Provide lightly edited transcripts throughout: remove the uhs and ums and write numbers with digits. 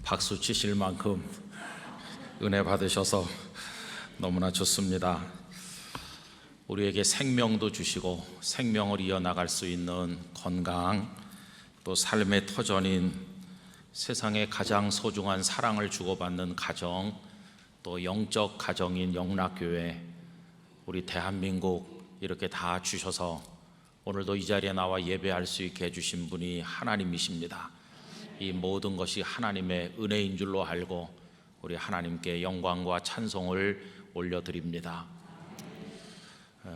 박수 치실 만큼 은혜 받으셔서 너무나 좋습니다. 우리에게 생명도 주시고 생명을 이어나갈 수 있는 건강, 또 삶의 터전인 세상에 가장 소중한 사랑을 주고받는 가정, 또 영적 가정인 영락교회, 우리 대한민국 이렇게 다 주셔서 오늘도 이 자리에 나와 예배할 수 있게 해주신 분이 하나님이십니다. 이 모든 것이 하나님의 은혜인 줄로 알고 우리 하나님께 영광과 찬송을 올려드립니다.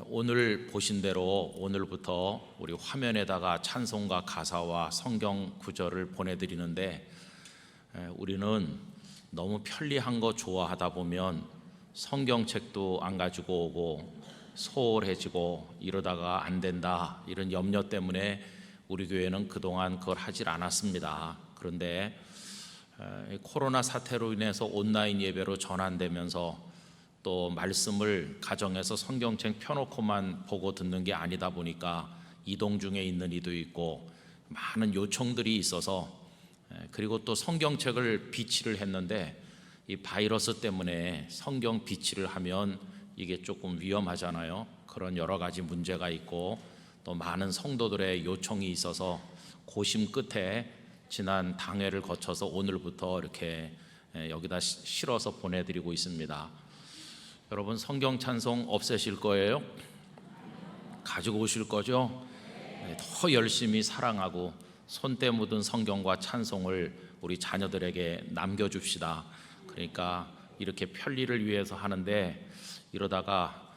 오늘 보신 대로 오늘부터 우리 화면에다가 찬송가 가사와 성경 구절을 보내드리는데, 우리는 너무 편리한 거 좋아하다 보면 성경책도 안 가지고 오고 소홀해지고 이러다가 안 된다, 이런 염려 때문에 우리 교회는 그동안 그걸 하질 않았습니다. 그런데 코로나 사태로 인해서 온라인 예배로 전환되면서 또 말씀을 가정에서 성경책 펴놓고만 보고 듣는 게 아니다 보니까 이동 중에 있는 이도 있고 많은 요청들이 있어서, 그리고 또 성경책을 비치를 했는데 이 바이러스 때문에 성경 비치를 하면 이게 조금 위험하잖아요. 그런 여러 가지 문제가 있고 또 많은 성도들의 요청이 있어서 고심 끝에 지난 당회를 거쳐서 오늘부터 이렇게 여기다 실어서 보내드리고 있습니다. 여러분, 성경 찬송 없애실 거예요? 가지고 오실 거죠? 더 열심히 사랑하고 손때 묻은 성경과 찬송을 우리 자녀들에게 남겨줍시다. 그러니까 이렇게 편리를 위해서 하는데 이러다가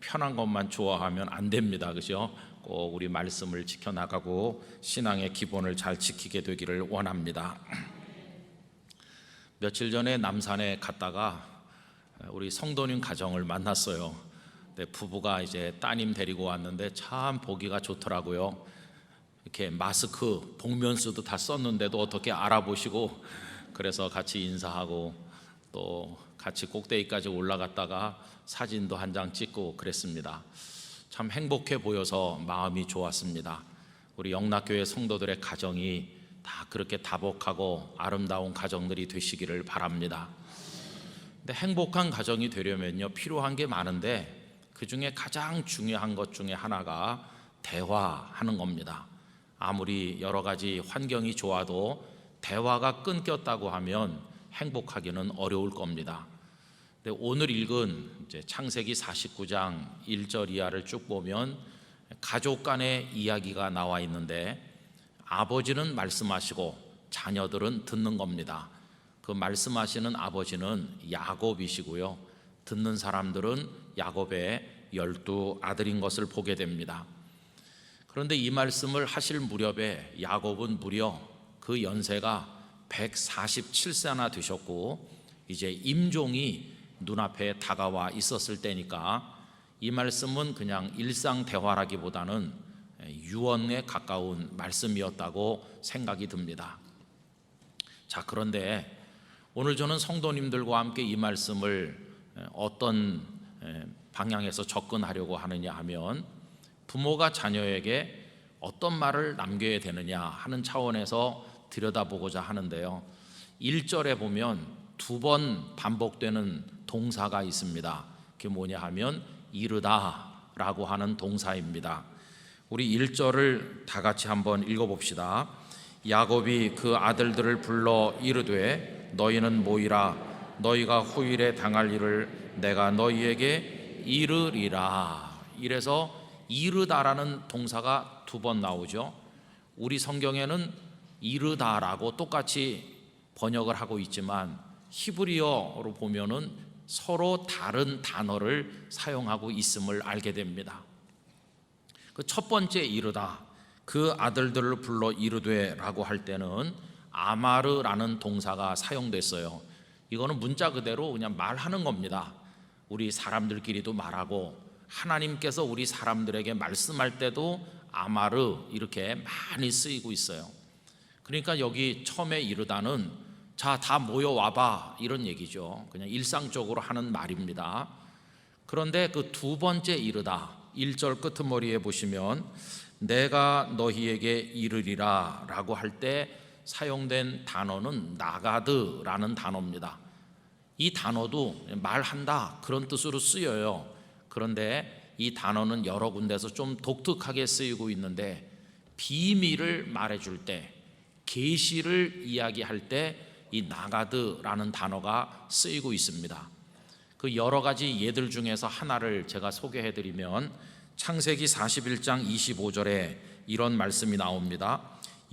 편한 것만 좋아하면 안 됩니다. 그죠? 꼭 우리 말씀을 지켜나가고 신앙의 기본을 잘 지키게 되기를 원합니다. 며칠 전에 남산에 갔다가 우리 성도님 가정을 만났어요. 부부가 이제 따님 데리고 왔는데 참 보기가 좋더라고요. 이렇게 마스크, 복면수도 다 썼는데도 어떻게 알아보시고, 그래서 같이 인사하고 또 같이 꼭대기까지 올라갔다가 사진도 한 장 찍고 그랬습니다. 참 행복해 보여서 마음이 좋았습니다. 우리 영락교회 성도들의 가정이 다 그렇게 다복하고 아름다운 가정들이 되시기를 바랍니다. 근데 행복한 가정이 되려면요, 필요한 게 많은데 그 중에 가장 중요한 것 중에 하나가 대화하는 겁니다. 아무리 여러 가지 환경이 좋아도 대화가 끊겼다고 하면 행복하기는 어려울 겁니다. 근데 오늘 읽은 이제 창세기 49장 1절 이하를 쭉 보면 가족 간의 이야기가 나와 있는데, 아버지는 말씀하시고 자녀들은 듣는 겁니다. 그 말씀하시는 아버지는 야곱이시고요, 듣는 사람들은 야곱의 12 아들인 것을 보게 됩니다. 그런데 이 말씀을 하실 무렵에 야곱은 무려 그 연세가 147세나 되셨고 이제 임종이 눈앞에 다가와 있었을 때니까 이 말씀은 그냥 일상 대화라기보다는 유언에 가까운 말씀이었다고 생각이 듭니다. 자, 그런데 오늘 저는 성도님들과 함께 이 말씀을 어떤 방향에서 접근하려고 하느냐 하면, 부모가 자녀에게 어떤 말을 남겨야 되느냐 하는 차원에서 들여다보고자 하는데요, 1절에 보면 2번 반복되는 동사가 있습니다. 그게 뭐냐 하면 이르다 라고 하는 동사입니다. 우리 1절을 다 같이 한번 읽어봅시다. 야곱이 그 아들들을 불러 이르되 너희는 모이라, 너희가 후일에 당할 일을 내가 너희에게 이르리라. 이래서 이르다라는 동사가 2번 나오죠. 우리 성경에는 이르다라고 똑같이 번역을 하고 있지만 히브리어로 보면은 서로 다른 단어를 사용하고 있음을 알게 됩니다. 그 첫 번째 이르다, 그 아들들을 불러 이르되 라고 할 때는 아마르라는 동사가 사용됐어요. 이거는 문자 그대로 그냥 말하는 겁니다. 우리 사람들끼리도 말하고 하나님께서 우리 사람들에게 말씀할 때도 아마르 이렇게 많이 쓰이고 있어요. 그러니까 여기 처음에 이르다는 자, 다 모여와봐 이런 얘기죠. 그냥 일상적으로 하는 말입니다. 그런데 그 2번째 이르다, 1절 끄트머리에 보시면 내가 너희에게 이르리라 라고 할 때 사용된 단어는 나가드라는 단어입니다. 이 단어도 말한다 그런 뜻으로 쓰여요. 그런데 이 단어는 여러 군데서 좀 독특하게 쓰이고 있는데, 비밀을 말해줄 때, 계시를 이야기할 때 이 나가드라는 단어가 쓰이고 있습니다. 그 여러 가지 예들 중에서 하나를 제가 소개해드리면, 창세기 41장 25절에 이런 말씀이 나옵니다.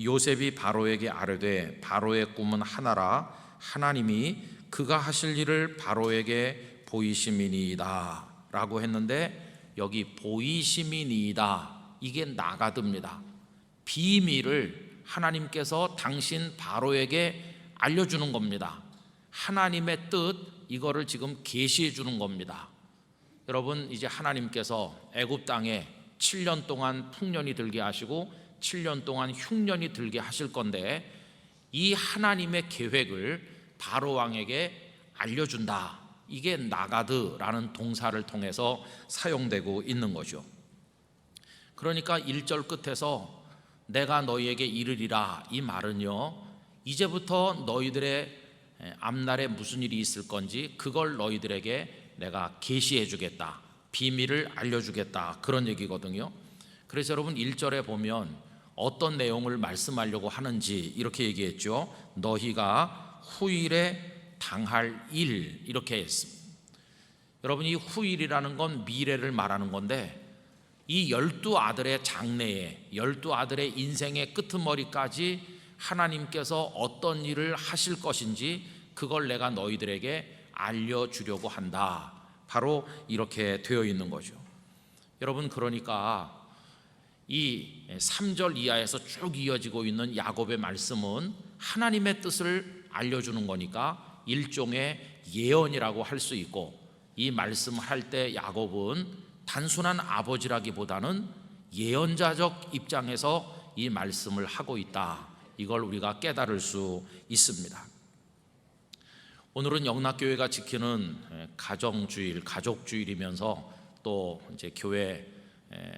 요셉이 바로에게 아뢰되 바로의 꿈은 하나라, 하나님이 그가 하실 일을 바로에게 보이심이니이다 라고 했는데, 여기 보이심이니이다, 이게 나가드입니다. 비밀을 하나님께서 당신 바로에게 알려주는 겁니다. 하나님의 뜻, 이거를 지금 계시해 주는 겁니다. 여러분, 이제 하나님께서 애굽 땅에 7년 동안 풍년이 들게 하시고 7년 동안 흉년이 들게 하실 건데, 이 하나님의 계획을 바로 왕에게 알려준다, 이게 나가드라는 동사를 통해서 사용되고 있는 거죠. 그러니까 1절 끝에서 내가 너희에게 이르리라, 이 말은요, 이제부터 너희들의 앞날에 무슨 일이 있을 건지 그걸 너희들에게 내가 계시해 주겠다, 비밀을 알려주겠다, 그런 얘기거든요. 그래서 여러분 1절에 보면 어떤 내용을 말씀하려고 하는지 이렇게 얘기했죠. 너희가 후일에 당할 일, 이렇게 했습니다. 여러분, 이 후일이라는 건 미래를 말하는 건데, 이 12아들의 장래에, 12아들의 인생의 끄트머리까지 하나님께서 어떤 일을 하실 것인지 그걸 내가 너희들에게 알려주려고 한다, 바로 이렇게 되어 있는 거죠. 여러분, 그러니까 이 3절 이하에서 쭉 이어지고 있는 야곱의 말씀은 하나님의 뜻을 알려주는 거니까 일종의 예언이라고 할 수 있고, 이 말씀을 할 때 야곱은 단순한 아버지라기보다는 예언자적 입장에서 이 말씀을 하고 있다, 이걸 우리가 깨달을 수 있습니다. 오늘은 영락교회가 지키는 가정주일, 가족주일이면서 또 이제 교회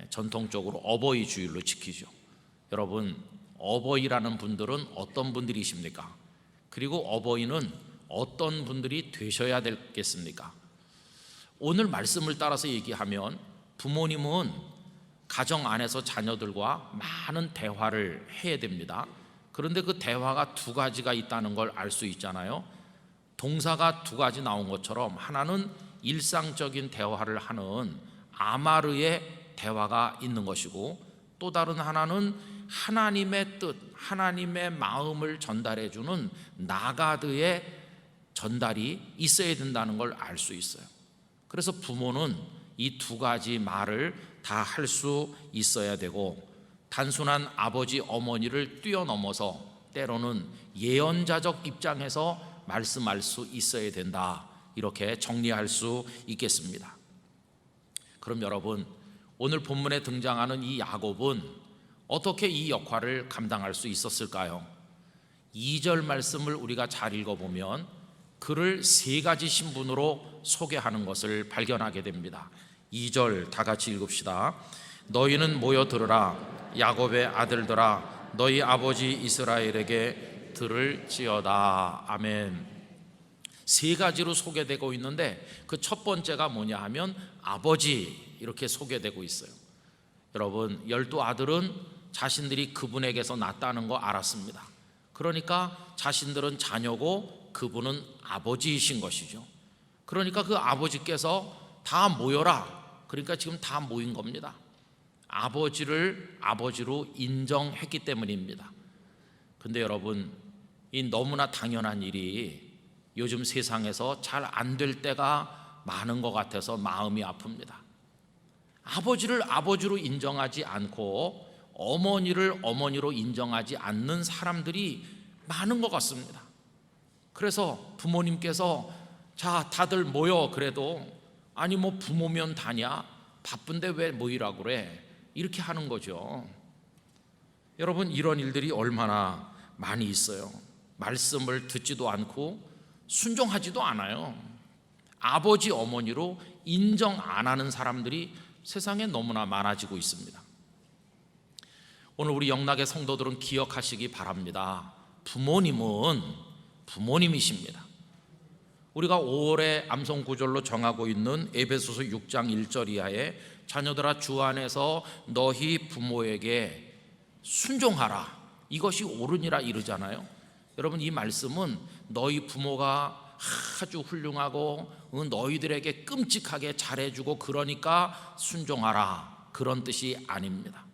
전통적으로 어버이 주일로 지키죠. 여러분, 어버이라는 분들은 어떤 분들이십니까? 그리고 어버이는 어떤 분들이 되셔야 되겠습니까? 오늘 말씀을 따라서 얘기하면, 부모님은 가정 안에서 자녀들과 많은 대화를 해야 됩니다. 그런데 그 대화가 두 가지가 있다는 걸 알 수 있잖아요. 동사가 두 가지 나온 것처럼, 하나는 일상적인 대화를 하는 아마르의 대화가 있는 것이고, 또 다른 하나는 하나님의 뜻, 하나님의 마음을 전달해 주는 나가드의 전달이 있어야 된다는 걸 알 수 있어요. 그래서 부모는 이 두 가지 말을 다 할 수 있어야 되고, 단순한 아버지 어머니를 뛰어넘어서 때로는 예언자적 입장에서 말씀할 수 있어야 된다, 이렇게 정리할 수 있겠습니다. 그럼 여러분, 오늘 본문에 등장하는 이 야곱은 어떻게 이 역할을 감당할 수 있었을까요? 2절 말씀을 우리가 잘 읽어보면 그를 세 가지 신분으로 소개하는 것을 발견하게 됩니다. 2절 다 같이 읽읍시다. 너희는 모여 들으라, 야곱의 아들들아, 너희 아버지 이스라엘에게 들을지어다. 아멘. 세 가지로 소개되고 있는데, 그 첫 번째가 뭐냐 하면 아버지, 이렇게 소개되고 있어요. 여러분, 12아들은 자신들이 그분에게서 났다는 거 알았습니다. 그러니까 자신들은 자녀고 그분은 아버지이신 것이죠. 그러니까 그 아버지께서 다 모여라, 그러니까 지금 다 모인 겁니다. 아버지를 아버지로 인정했기 때문입니다. 근데 여러분, 이 너무나 당연한 일이 요즘 세상에서 잘 안 될 때가 많은 것 같아서 마음이 아픕니다. 아버지를 아버지로 인정하지 않고 어머니를 어머니로 인정하지 않는 사람들이 많은 것 같습니다. 그래서 부모님께서 자, 다들 모여, 그래도 아니 뭐 부모면 다냐, 바쁜데 왜 모이라고 그래, 이렇게 하는 거죠. 여러분, 이런 일들이 얼마나 많이 있어요. 말씀을 듣지도 않고 순종하지도 않아요. 아버지 어머니로 인정 안 하는 사람들이 세상에 너무나 많아지고 있습니다. 오늘 우리 영락의 성도들은 기억하시기 바랍니다. 부모님은 부모님이십니다. 우리가 5월에 암송구절로 정하고 있는 에베소서 6장 1절 이하에 자녀들아 주 안에서 너희 부모에게 순종하라, 이것이 옳으니라 이르잖아요. 여러분, 이 말씀은 너희 부모가 아주 훌륭하고 너희들에게 끔찍하게 잘해주고 그러니까 순종하라, 그런 뜻이 아닙니다.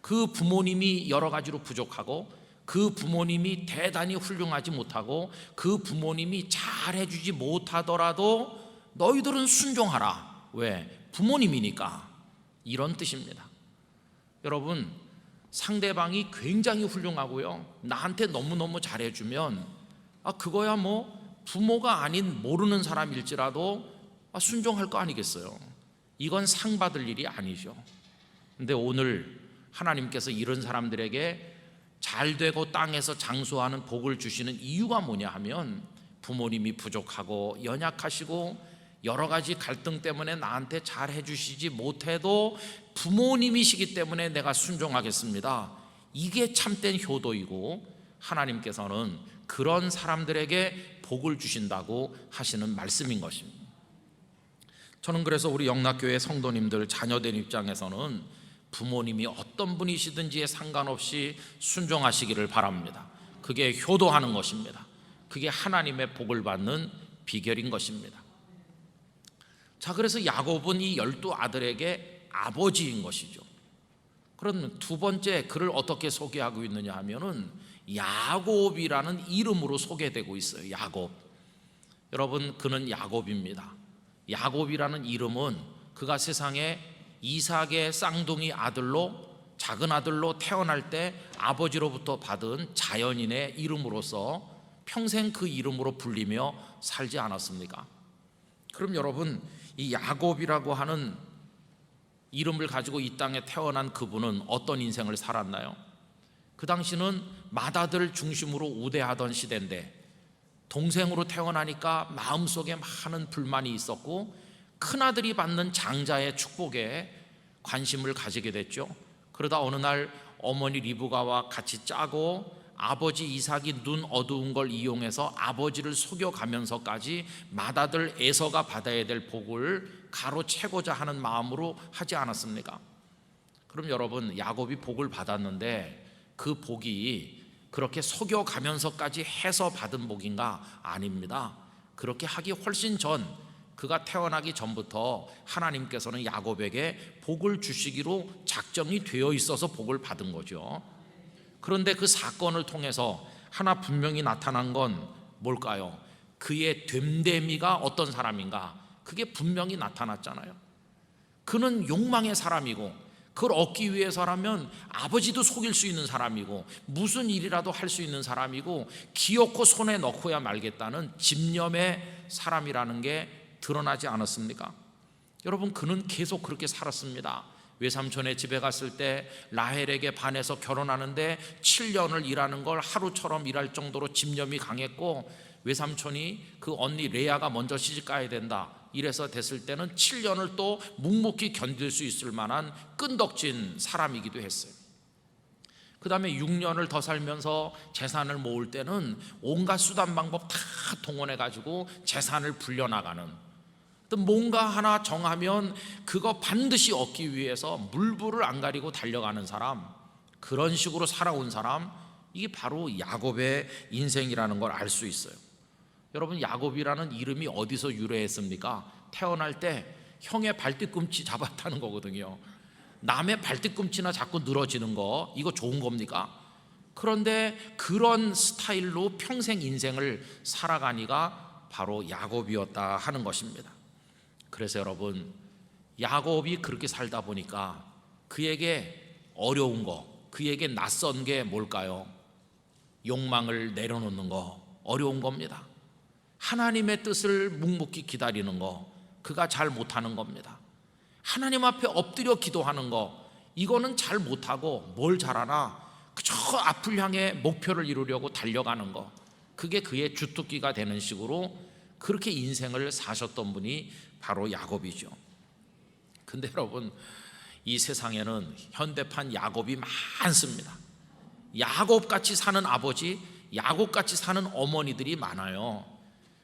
그 부모님이 여러 가지로 부족하고 그 부모님이 대단히 훌륭하지 못하고 그 부모님이 잘해주지 못하더라도 너희들은 순종하라. 왜? 부모님이니까. 이런 뜻입니다. 여러분, 상대방이 굉장히 훌륭하고요, 나한테 너무너무 잘해주면 그거야 뭐 부모가 아닌 모르는 사람일지라도 순종할 거 아니겠어요. 이건 상 받을 일이 아니죠. 근데 오늘 하나님께서 이런 사람들에게 잘되고 땅에서 장수하는 복을 주시는 이유가 뭐냐 하면, 부모님이 부족하고 연약하시고 여러 가지 갈등 때문에 나한테 잘 해주시지 못해도 부모님이시기 때문에 내가 순종하겠습니다. 이게 참된 효도이고 하나님께서는 그런 사람들에게 복을 주신다고 하시는 말씀인 것입니다. 저는 그래서 우리 영락교회 성도님들 자녀된 입장에서는 부모님이 어떤 분이시든지에 상관없이 순종하시기를 바랍니다. 그게 효도하는 것입니다. 그게 하나님의 복을 받는 비결인 것입니다. 자, 그래서 야곱은 이 12아들에게 아버지인 것이죠. 그럼 두 번째 그를 어떻게 소개하고 있느냐 하면은 야곱이라는 이름으로 소개되고 있어요. 야곱. 여러분, 그는 야곱입니다. 야곱이라는 이름은 그가 세상에 이삭의 쌍둥이 아들로, 작은 아들로 태어날 때 아버지로부터 받은 자연인의 이름으로서 평생 그 이름으로 불리며 살지 않았습니까? 그럼 여러분, 이 야곱이라고 하는 이름을 가지고 이 땅에 태어난 그분은 어떤 인생을 살았나요? 그 당시는 맏아들 중심으로 우대하던 시대인데 동생으로 태어나니까 마음속에 많은 불만이 있었고 큰아들이 받는 장자의 축복에 관심을 가지게 됐죠. 그러다 어느 날 어머니 리브가와 같이 짜고 아버지 이삭이 눈 어두운 걸 이용해서 아버지를 속여가면서까지 맏아들 에서가 받아야 될 복을 가로채고자 하는 마음으로 하지 않았습니까? 그럼 여러분, 야곱이 복을 받았는데 그 복이 그렇게 속여가면서까지 해서 받은 복인가? 아닙니다. 그렇게 하기 훨씬 전, 그가 태어나기 전부터 하나님께서는 야곱에게 복을 주시기로 작정이 되어 있어서 복을 받은 거죠. 그런데 그 사건을 통해서 하나 분명히 나타난 건 뭘까요? 그의 됨됨이가 어떤 사람인가? 그게 분명히 나타났잖아요. 그는 욕망의 사람이고 그걸 얻기 위해서라면 아버지도 속일 수 있는 사람이고 무슨 일이라도 할 수 있는 사람이고 기어코 손에 넣고야 말겠다는 집념의 사람이라는 게 드러나지 않았습니까? 여러분, 그는 계속 그렇게 살았습니다. 외삼촌의 집에 갔을 때 라헬에게 반해서 결혼하는데 7년을 일하는 걸 하루처럼 일할 정도로 집념이 강했고, 외삼촌이 그 언니 레아가 먼저 시집 가야 된다 이래서 됐을 때는 7년을 또 묵묵히 견딜 수 있을 만한 끈덕진 사람이기도 했어요. 그 다음에 6년을 더 살면서 재산을 모을 때는 온갖 수단 방법 다 동원해 가지고 재산을 불려나가는, 또 뭔가 하나 정하면 그거 반드시 얻기 위해서 물불을 안 가리고 달려가는 사람, 그런 식으로 살아온 사람, 이게 바로 야곱의 인생이라는 걸 알 수 있어요. 여러분, 야곱이라는 이름이 어디서 유래했습니까? 태어날 때 형의 발뒤꿈치 잡았다는 거거든요. 남의 발뒤꿈치나 자꾸 늘어지는 거, 이거 좋은 겁니까? 그런데 그런 스타일로 평생 인생을 살아가니가 바로 야곱이었다 하는 것입니다. 그래서 여러분, 야곱이 그렇게 살다 보니까 그에게 어려운 거, 그에게 낯선 게 뭘까요? 욕망을 내려놓는 거, 어려운 겁니다. 하나님의 뜻을 묵묵히 기다리는 거, 그가 잘 못하는 겁니다. 하나님 앞에 엎드려 기도하는 거, 이거는 잘 못하고 뭘 잘하나? 그저 앞을 향해 목표를 이루려고 달려가는 거, 그게 그의 주특기가 되는 식으로 그렇게 인생을 사셨던 분이 바로 야곱이죠. 근데 여러분, 이 세상에는 현대판 야곱이 많습니다. 야곱같이 사는 아버지, 야곱같이 사는 어머니들이 많아요.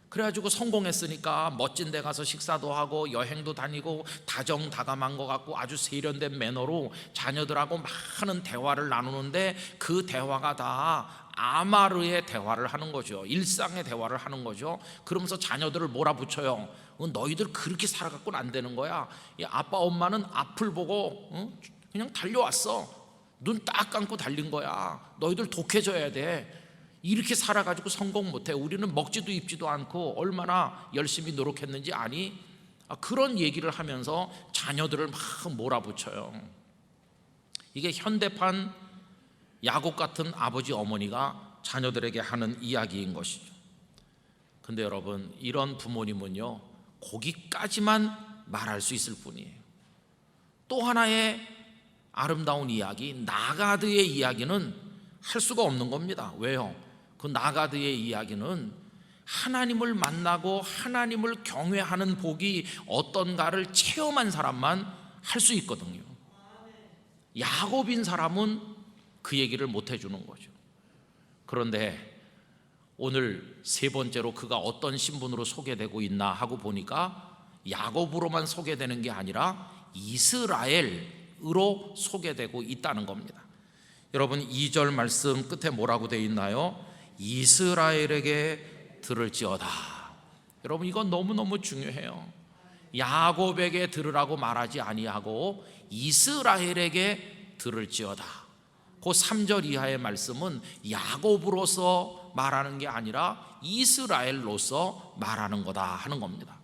그래가지고 성공했으니까 멋진 데 가서 식사도 하고 여행도 다니고 다정다감한 것 같고 아주 세련된 매너로 자녀들하고 많은 대화를 나누는데, 그 대화가 다 아마르의 대화를 하는 거죠. 일상의 대화를 하는 거죠. 그러면서 자녀들을 몰아붙여요. 너희들 그렇게 살아갖고는 안 되는 거야. 이 아빠 엄마는 앞을 보고 그냥 달려왔어. 눈 딱 감고 달린 거야. 너희들 독해져야 돼. 이렇게 살아가지고 성공 못해. 우리는 먹지도 입지도 않고 얼마나 열심히 노력했는지 아니? 그런 얘기를 하면서 자녀들을 막 몰아붙여요. 이게 현대판 야곱 같은 아버지 어머니가 자녀들에게 하는 이야기인 것이죠. 근데 여러분, 이런 부모님은요, 거기까지만 말할 수 있을 뿐이에요. 또 하나의 아름다운 이야기, 나가드의 이야기는 할 수가 없는 겁니다. 왜요? 그 나가드의 이야기는 하나님을 만나고 하나님을 경외하는 복이 어떤가를 체험한 사람만 할 수 있거든요. 야곱인 사람은 그 얘기를 못 해주는 거죠. 그런데 오늘 세 번째로 그가 어떤 신분으로 소개되고 있나 하고 보니까 야곱으로만 소개되는 게 아니라 이스라엘으로 소개되고 있다는 겁니다. 여러분, 2절 말씀 끝에 뭐라고 되어 있나요? 이스라엘에게 들을지어다. 여러분, 이건 너무너무 중요해요. 야곱에게 들으라고 말하지 아니하고 이스라엘에게 들을지어다. 그 3절 이하의 말씀은 야곱으로서 말하는 게 아니라 이스라엘로서 말하는 거다 하는 겁니다.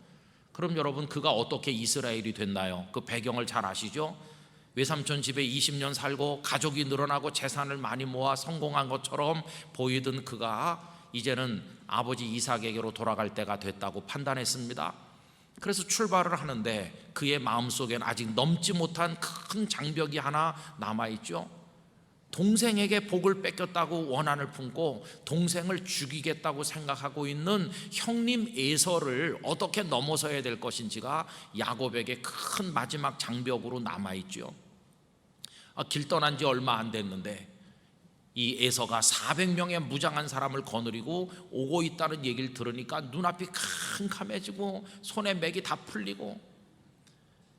그럼 여러분, 그가 어떻게 이스라엘이 됐나요? 그 배경을 잘 아시죠? 외삼촌 집에 20년 살고 가족이 늘어나고 재산을 많이 모아 성공한 것처럼 보이던 그가 이제는 아버지 이삭에게로 돌아갈 때가 됐다고 판단했습니다. 그래서 출발을 하는데 그의 마음속엔 아직 넘지 못한 큰 장벽이 하나 남아있죠. 동생에게 복을 뺏겼다고 원한을 품고 동생을 죽이겠다고 생각하고 있는 형님 에서를 어떻게 넘어서야 될 것인지가 야곱에게 큰 마지막 장벽으로 남아있죠. 길 떠난 지 얼마 안 됐는데 이 에서가 400명의 무장한 사람을 거느리고 오고 있다는 얘기를 들으니까 눈앞이 캄캄해지고 손에 맥이 다 풀리고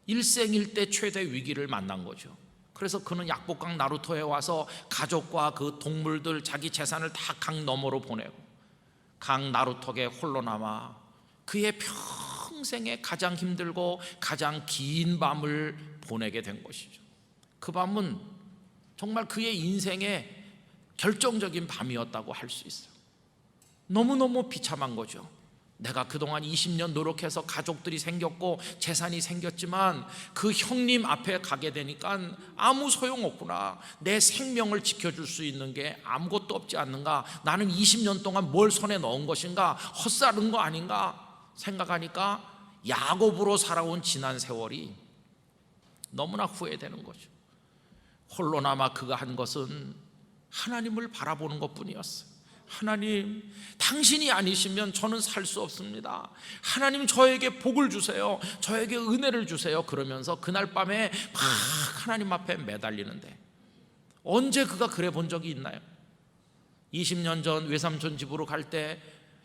일생일대 최대 위기를 만난 거죠. 그래서 그는 약복강 나루토에 와서 가족과 그 동물들, 자기 재산을 다 강 너머로 보내고 강 나루토에 홀로 남아 그의 평생에 가장 힘들고 가장 긴 밤을 보내게 된 것이죠. 그 밤은 정말 그의 인생의 결정적인 밤이었다고 할 수 있어요. 너무너무 비참한 거죠. 내가 그동안 20년 노력해서 가족들이 생겼고 재산이 생겼지만 그 형님 앞에 가게 되니까 아무 소용없구나. 내 생명을 지켜줄 수 있는 게 아무것도 없지 않는가. 나는 20년 동안 뭘 손에 넣은 것인가, 헛살은 거 아닌가 생각하니까 야곱으로 살아온 지난 세월이 너무나 후회되는 거죠. 홀로 남아 그가 한 것은 하나님을 바라보는 것뿐이었어요. 하나님, 당신이 아니시면 저는 살 수 없습니다. 하나님, 저에게 복을 주세요. 저에게 은혜를 주세요. 그러면서 그날 밤에 막 하나님 앞에 매달리는데 언제 그가 그래 본 적이 있나요? 20년 전 외삼촌 집으로 갈 때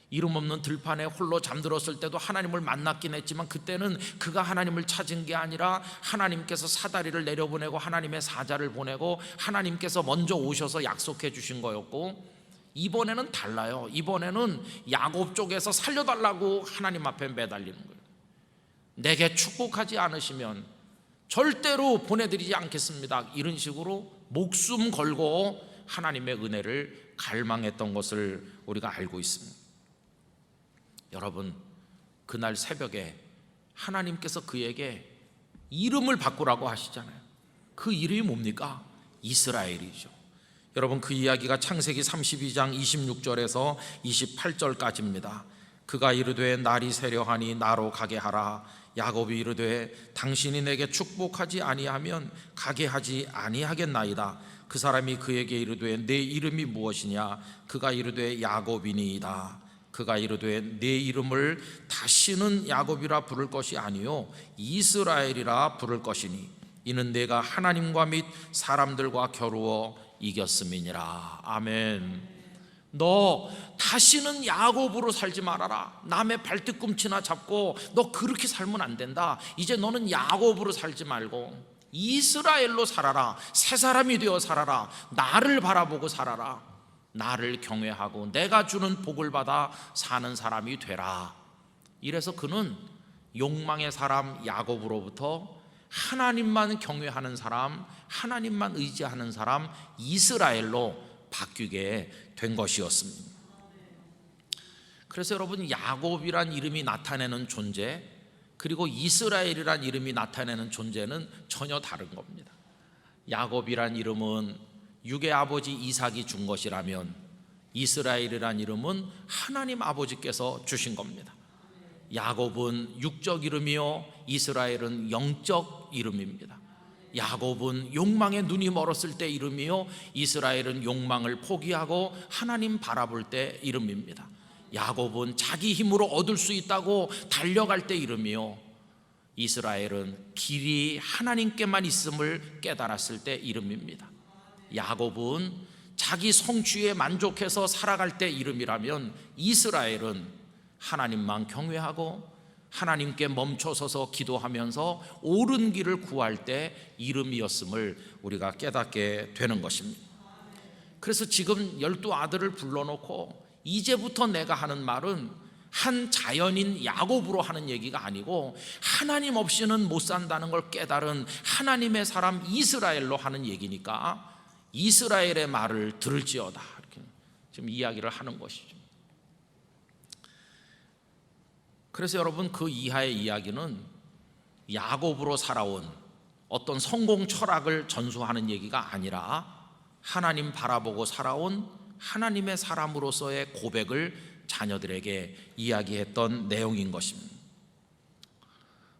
이름 없는 들판에 홀로 잠들었을 때도 하나님을 만났긴 했지만 그때는 그가 하나님을 찾은 게 아니라 하나님께서 사다리를 내려보내고 하나님의 사자를 보내고 하나님께서 먼저 오셔서 약속해 주신 거였고, 이번에는 달라요. 이번에는 야곱 쪽에서 살려달라고 하나님 앞에 매달리는 거예요. 내게 축복하지 않으시면 절대로 보내드리지 않겠습니다. 이런 식으로 목숨 걸고 하나님의 은혜를 갈망했던 것을 우리가 알고 있습니다. 여러분, 그날 새벽에 하나님께서 그에게 이름을 바꾸라고 하시잖아요. 그 이름이 뭡니까? 이스라엘이죠. 여러분, 그 이야기가 창세기 32장 26절에서 28절까지입니다. 그가 이르되 날이 새려하니 나로 가게 하라. 야곱이 이르되 당신이 내게 축복하지 아니하면 가게 하지 아니하겠나이다. 그 사람이 그에게 이르되 내 이름이 무엇이냐? 그가 이르되 야곱이니이다. 그가 이르되 내 이름을 다시는 야곱이라 부를 것이 아니요 이스라엘이라 부를 것이니 이는 내가 하나님과 및 사람들과 겨루어 이겼음이니라. 아멘. 너 다시는 야곱으로 살지 말아라. 남의 발뒤꿈치나 잡고 너 그렇게 살면 안 된다. 이제 너는 야곱으로 살지 말고 이스라엘로 살아라. 새 사람이 되어 살아라. 나를 바라보고 살아라. 나를 경외하고 내가 주는 복을 받아 사는 사람이 되라. 이래서 그는 욕망의 사람 야곱으로부터 하나님만 경외하는 사람, 하나님만 의지하는 사람 이스라엘로 바뀌게 된 것이었습니다. 그래서 여러분, 야곱이란 이름이 나타내는 존재, 그리고 이스라엘이란 이름이 나타내는 존재는 전혀 다른 겁니다. 야곱이란 이름은 육의 아버지 이삭이 준 것이라면 이스라엘이란 이름은 하나님 아버지께서 주신 겁니다. 야곱은 육적 이름이요 이스라엘은 영적 이름입니다. 야곱은 욕망에 눈이 멀었을 때 이름이요 이스라엘은 욕망을 포기하고 하나님 바라볼 때 이름입니다. 야곱은 자기 힘으로 얻을 수 있다고 달려갈 때 이름이요 이스라엘은 길이 하나님께만 있음을 깨달았을 때 이름입니다. 야곱은 자기 성취에 만족해서 살아갈 때 이름이라면 이스라엘은 하나님만 경외하고 하나님께 멈춰서서 기도하면서 옳은 길을 구할 때 이름이었음을 우리가 깨닫게 되는 것입니다. 그래서 지금 12아들을 불러놓고 이제부터 내가 하는 말은 한 자연인 야곱으로 하는 얘기가 아니고 하나님 없이는 못 산다는 걸 깨달은 하나님의 사람 이스라엘로 하는 얘기니까 이스라엘의 말을 들을지어다, 이렇게 지금 이야기를 하는 것이죠. 그래서 여러분, 그 이하의 이야기는 야곱으로 살아온 어떤 성공 철학을 전수하는 얘기가 아니라 하나님 바라보고 살아온 하나님의 사람으로서의 고백을 자녀들에게 이야기했던 내용인 것입니다.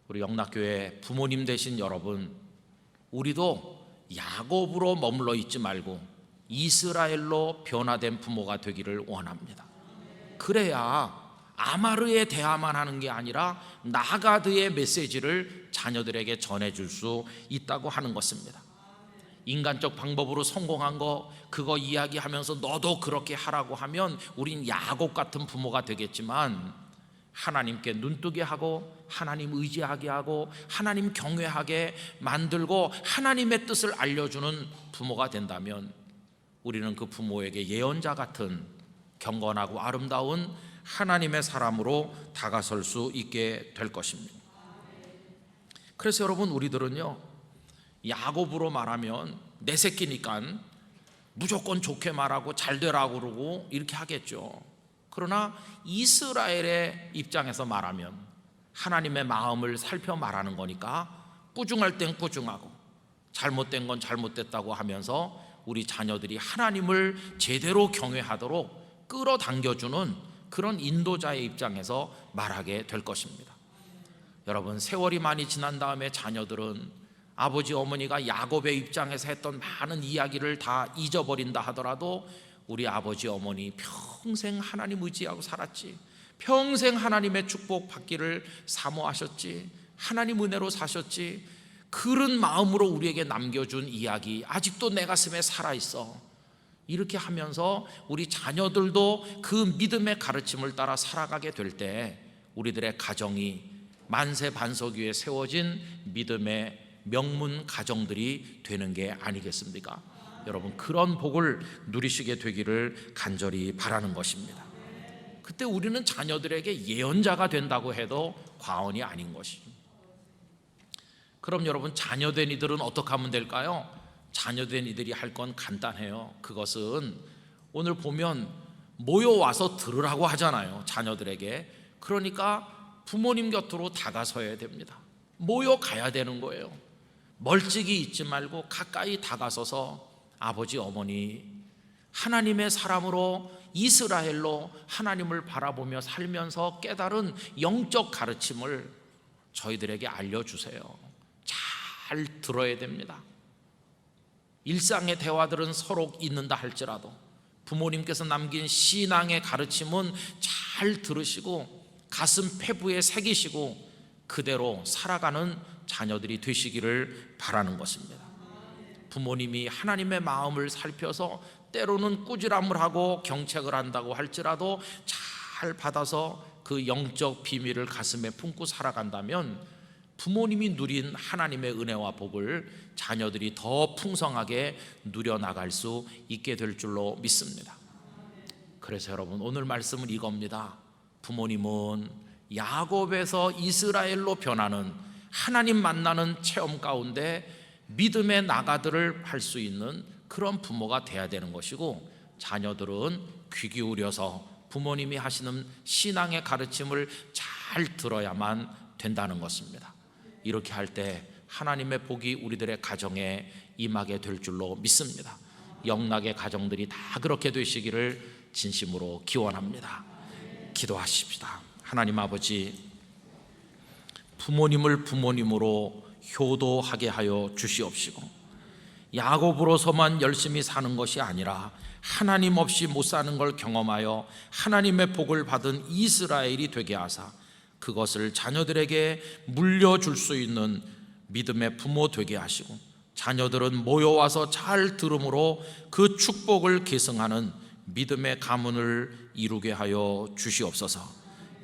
우리 영락교회 부모님 되신 여러분, 우리도 야곱으로 머물러 있지 말고 이스라엘로 변화된 부모가 되기를 원합니다. 그래야 아마르에 대하만 하는 게 아니라 나가드의 메시지를 자녀들에게 전해줄 수 있다고 하는 것입니다. 인간적 방법으로 성공한 거 그거 이야기하면서 너도 그렇게 하라고 하면 우린 야곱 같은 부모가 되겠지만, 하나님께 눈뜨게 하고 하나님 의지하게 하고 하나님 경외하게 만들고 하나님의 뜻을 알려주는 부모가 된다면 우리는 그 부모에게 예언자 같은 경건하고 아름다운 하나님의 사람으로 다가설 수 있게 될 것입니다. 그래서 여러분, 우리들은요 야곱으로 말하면 내 새끼니까 무조건 좋게 말하고 잘 되라고 그러고 이렇게 하겠죠. 그러나 이스라엘의 입장에서 말하면 하나님의 마음을 살펴 말하는 거니까 꾸중할 땐 꾸중하고 잘못된 건 잘못됐다고 하면서 우리 자녀들이 하나님을 제대로 경외하도록 끌어당겨주는 그런 인도자의 입장에서 말하게 될 것입니다. 여러분, 세월이 많이 지난 다음에 자녀들은 아버지 어머니가 야곱의 입장에서 했던 많은 이야기를 다 잊어버린다 하더라도 우리 아버지 어머니 평생 하나님 의지하고 살았지, 평생 하나님의 축복 받기를 사모하셨지, 하나님 은혜로 사셨지, 그런 마음으로 우리에게 남겨준 이야기 아직도 내 가슴에 살아있어. 이렇게 하면서 우리 자녀들도 그 믿음의 가르침을 따라 살아가게 될 때 우리들의 가정이 만세 반석 위에 세워진 믿음의 명문 가정들이 되는 게 아니겠습니까? 여러분, 그런 복을 누리시게 되기를 간절히 바라는 것입니다. 그때 우리는 자녀들에게 예언자가 된다고 해도 과언이 아닌 것이죠. 그럼 여러분, 자녀된 이들은 어떻게 하면 될까요? 자녀된 이들이 할 건 간단해요. 그것은 오늘 보면 모여와서 들으라고 하잖아요, 자녀들에게. 그러니까 부모님 곁으로 다가서야 됩니다. 모여가야 되는 거예요. 멀찍이 있지 말고 가까이 다가서서 아버지 어머니, 하나님의 사람으로 이스라엘로 하나님을 바라보며 살면서 깨달은 영적 가르침을 저희들에게 알려주세요. 잘 들어야 됩니다. 일상의 대화들은 서로 있는다 할지라도 부모님께서 남긴 신앙의 가르침은 잘 들으시고 가슴 페부에 새기시고 그대로 살아가는 자녀들이 되시기를 바라는 것입니다. 부모님이 하나님의 마음을 살펴서 때로는 꾸지람을 하고 경책을 한다고 할지라도 잘 받아서 그 영적 비밀을 가슴에 품고 살아간다면 부모님이 누린 하나님의 은혜와 복을 자녀들이 더 풍성하게 누려나갈 수 있게 될 줄로 믿습니다. 그래서 여러분, 오늘 말씀은 이겁니다. 부모님은 야곱에서 이스라엘로 변하는 하나님 만나는 체험 가운데 믿음의 나가들을 할 수 있는 그런 부모가 돼야 되는 것이고, 자녀들은 귀 기울여서 부모님이 하시는 신앙의 가르침을 잘 들어야만 된다는 것입니다. 이렇게 할 때 하나님의 복이 우리들의 가정에 임하게 될 줄로 믿습니다. 영락의 가정들이 다 그렇게 되시기를 진심으로 기원합니다. 기도하십시다. 하나님 아버지, 부모님을 부모님으로 효도하게 하여 주시옵시고, 야곱으로서만 열심히 사는 것이 아니라 하나님 없이 못 사는 걸 경험하여 하나님의 복을 받은 이스라엘이 되게 하사 그것을 자녀들에게 물려줄 수 있는 믿음의 부모 되게 하시고, 자녀들은 모여와서 잘 들음으로 그 축복을 계승하는 믿음의 가문을 이루게 하여 주시옵소서.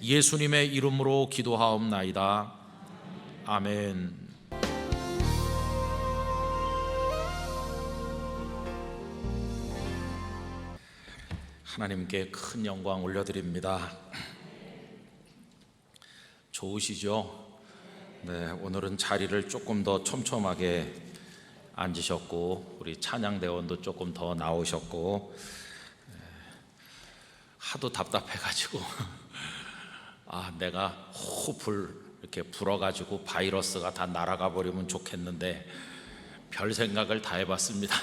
예수님의 이름으로 기도하옵나이다. 아멘. 하나님께 큰 영광 올려드립니다. 좋으시죠? 네, 오늘은 자리를 조금 더 촘촘하게 앉으셨고, 우리 찬양대원도 조금 더 나오셨고, 하도 답답해가지고 내가 호흡을 이렇게 불어가지고 바이러스가 다 날아가 버리면 좋겠는데 별 생각을 다 해봤습니다.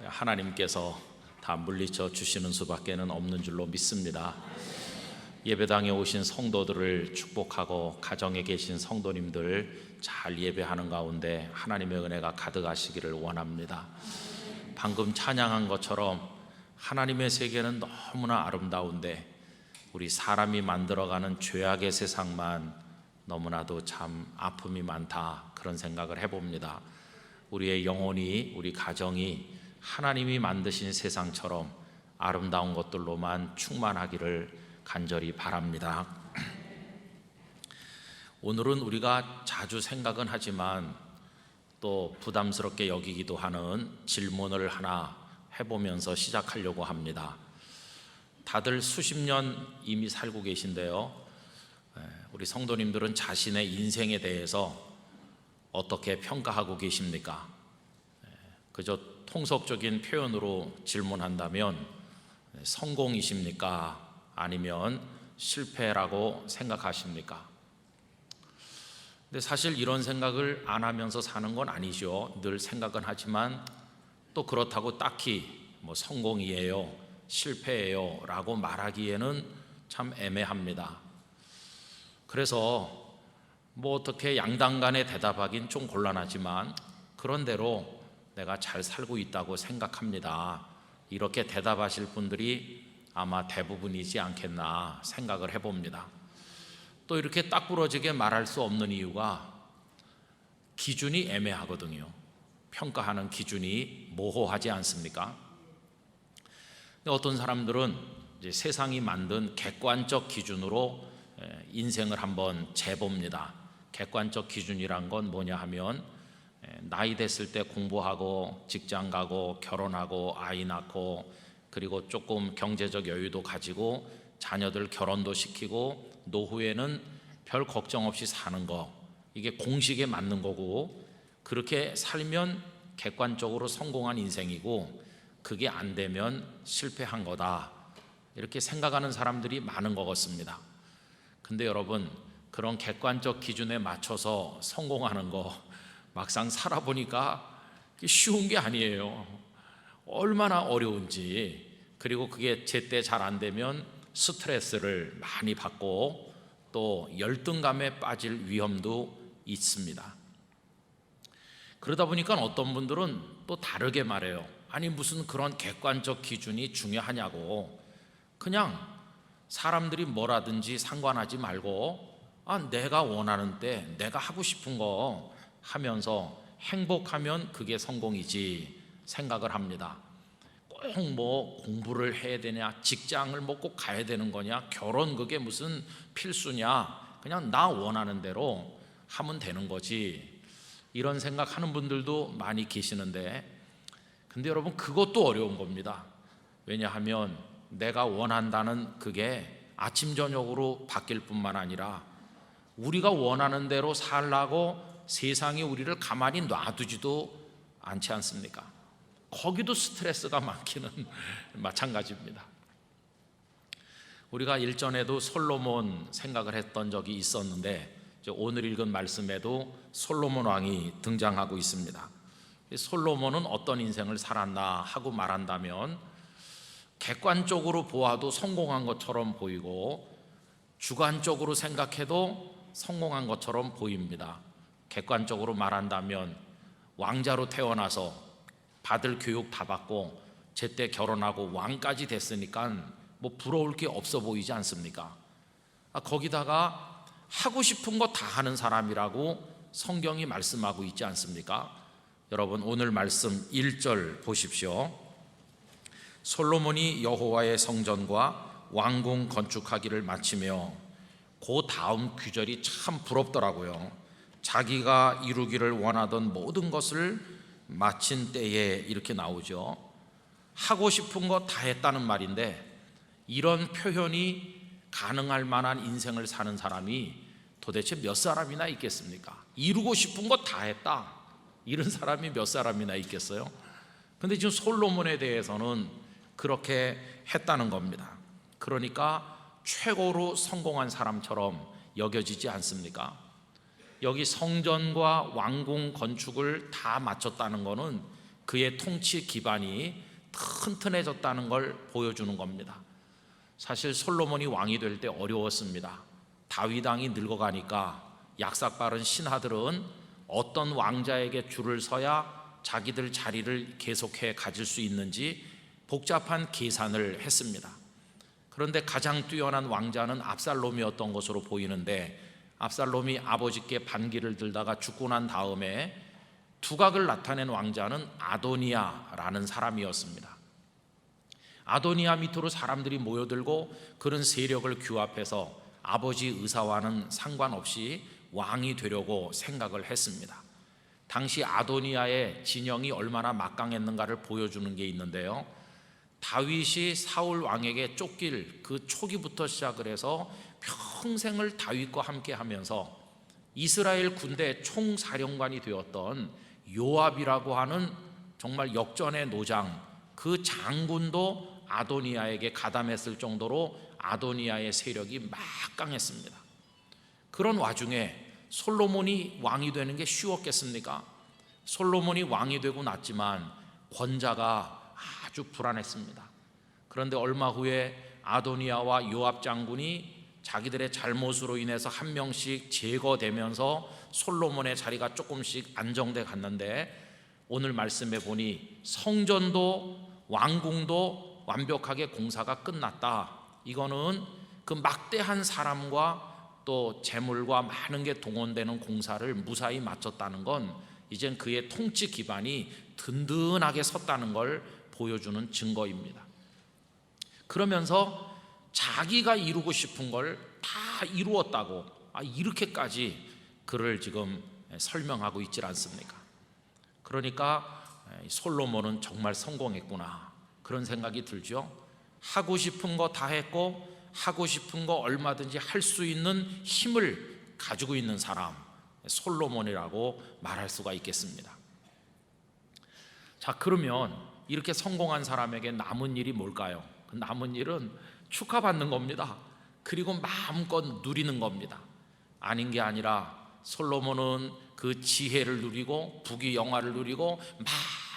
하나님께서 다 물리쳐 주시는 수밖에는 없는 줄로 믿습니다. 예배당에 오신 성도들을 축복하고, 가정에 계신 성도님들 잘 예배하는 가운데 하나님의 은혜가 가득하시기를 원합니다. 방금 찬양한 것처럼 하나님의 세계는 너무나 아름다운데 우리 사람이 만들어가는 죄악의 세상만 너무나도 참 아픔이 많다, 그런 생각을 해봅니다. 우리의 영혼이, 우리 가정이 하나님이 만드신 세상처럼 아름다운 것들로만 충만하기를 간절히 바랍니다. 오늘은 우리가 자주 생각은 하지만 또 부담스럽게 여기기도 하는 질문을 하나 해보면서 시작하려고 합니다. 다들 수십 년 이미 살고 계신데요, 우리 성도님들은 자신의 인생에 대해서 어떻게 평가하고 계십니까? 그저 통속적인 표현으로 질문한다면 성공이십니까? 아니면 실패라고 생각하십니까? 근데 사실 이런 생각을 안 하면서 사는 건 아니죠. 늘 생각은 하지만 또 그렇다고 딱히 성공이에요, 실패예요 라고 말하기에는 참 애매합니다. 그래서 어떻게 양당 간에 대답하긴 좀 곤란하지만 그런대로 내가 잘 살고 있다고 생각합니다, 이렇게 대답하실 분들이 아마 대부분이지 않겠나 생각을 해봅니다. 또 이렇게 딱 부러지게 말할 수 없는 이유가 기준이 애매하거든요. 평가하는 기준이 모호하지 않습니까? 어떤 사람들은 이제 세상이 만든 객관적 기준으로 인생을 한번 재봅니다. 객관적 기준이란 건 뭐냐 하면 나이 됐을 때 공부하고 직장 가고 결혼하고 아이 낳고, 그리고 조금 경제적 여유도 가지고 자녀들 결혼도 시키고 노후에는 별 걱정 없이 사는 거, 이게 공식에 맞는 거고, 그렇게 살면 객관적으로 성공한 인생이고 그게 안 되면 실패한 거다, 이렇게 생각하는 사람들이 많은 것 같습니다. 근데 여러분, 그런 객관적 기준에 맞춰서 성공하는 거 막상 살아보니까 쉬운 게 아니에요. 얼마나 어려운지. 그리고 그게 제때 잘 안 되면 스트레스를 많이 받고 또 열등감에 빠질 위험도 있습니다. 그러다 보니까 어떤 분들은 또 다르게 말해요. 아니 무슨 그런 객관적 기준이 중요하냐고, 그냥 사람들이 뭐라든지 상관하지 말고 내가 원하는 때 내가 하고 싶은 거 하면서 행복하면 그게 성공이지 생각을 합니다. 꼭 뭐 공부를 해야 되냐, 직장을 뭐 꼭 가야 되는 거냐, 결혼 그게 무슨 필수냐, 그냥 나 원하는 대로 하면 되는 거지, 이런 생각하는 분들도 많이 계시는데, 근데 여러분 그것도 어려운 겁니다. 왜냐하면 내가 원한다는 그게 아침 저녁으로 바뀔 뿐만 아니라 우리가 원하는 대로 살라고 세상이 우리를 가만히 놔두지도 않지 않습니까? 거기도 스트레스가 많기는 마찬가지입니다. 우리가 일전에도 솔로몬 생각을 했던 적이 있었는데, 오늘 읽은 말씀에도 솔로몬 왕이 등장하고 있습니다. 솔로몬은 어떤 인생을 살았나 하고 말한다면, 객관적으로 보아도 성공한 것처럼 보이고 주관적으로 생각해도 성공한 것처럼 보입니다. 객관적으로 말한다면 왕자로 태어나서 받을 교육 다 받고 제때 결혼하고 왕까지 됐으니까 뭐 부러울 게 없어 보이지 않습니까? 거기다가 하고 싶은 거 다 하는 사람이라고 성경이 말씀하고 있지 않습니까? 여러분 오늘 말씀 1절 보십시오. 솔로몬이 여호와의 성전과 왕궁 건축하기를 마치며, 그 다음 구절이 참 부럽더라고요. 자기가 이루기를 원하던 모든 것을 마친 때에, 이렇게 나오죠. 하고 싶은 거 다 했다는 말인데, 이런 표현이 가능할 만한 인생을 사는 사람이 도대체 몇 사람이나 있겠습니까? 이루고 싶은 거 다 했다, 이런 사람이 몇 사람이나 있겠어요? 근데 지금 솔로몬에 대해서는 그렇게 했다는 겁니다. 그러니까 최고로 성공한 사람처럼 여겨지지 않습니까? 여기 성전과 왕궁 건축을 다 마쳤다는 것은 그의 통치 기반이 튼튼해졌다는 걸 보여주는 겁니다. 사실 솔로몬이 왕이 될 때 어려웠습니다. 다윗 왕이 늙어가니까 약삭빠른 신하들은 어떤 왕자에게 줄을 서야 자기들 자리를 계속해 가질 수 있는지 복잡한 계산을 했습니다. 그런데 가장 뛰어난 왕자는 압살롬이었던 것으로 보이는데, 압살롬이 아버지께 반기를 들다가 죽고 난 다음에 두각을 나타낸 왕자는 아도니아라는 사람이었습니다. 아도니아 밑으로 사람들이 모여들고 그런 세력을 규합해서 아버지 의사와는 상관없이 왕이 되려고 생각을 했습니다. 당시 아도니아의 진영이 얼마나 막강했는가를 보여주는 게 있는데요, 다윗이 사울 왕에게 쫓길 그 초기부터 시작을 해서 평생을 다윗과 함께 하면서 이스라엘 군대 총사령관이 되었던 요압이라고 하는 정말 역전의 노장, 그 장군도 아도니아에게 가담했을 정도로 아도니아의 세력이 막강했습니다. 그런 와중에 솔로몬이 왕이 되는 게 쉬웠겠습니까? 솔로몬이 왕이 되고 났지만 권자가 아주 불안했습니다. 그런데 얼마 후에 아도니아와 요압 장군이 자기들의 잘못으로 인해서 한 명씩 제거되면서 솔로몬의 자리가 조금씩 안정돼 갔는데, 오늘 말씀에 보니 성전도 왕궁도 완벽하게 공사가 끝났다. 이거는 그 막대한 사람과 또 재물과 많은 게 동원되는 공사를 무사히 마쳤다는 건 이젠 그의 통치 기반이 든든하게 섰다는 걸 보여주는 증거입니다. 그러면서 자기가 이루고 싶은 걸 다 이루었다고 이렇게까지 그를 지금 설명하고 있질 않습니까? 그러니까 솔로몬은 정말 성공했구나, 그런 생각이 들죠. 하고 싶은 거 다 했고 하고 싶은 거 얼마든지 할 수 있는 힘을 가지고 있는 사람, 솔로몬이라고 말할 수가 있겠습니다. 자, 그러면 이렇게 성공한 사람에게 남은 일이 뭘까요? 그 남은 일은 축하받는 겁니다. 그리고 마음껏 누리는 겁니다. 아닌 게 아니라 솔로몬은 그 지혜를 누리고 부귀영화를 누리고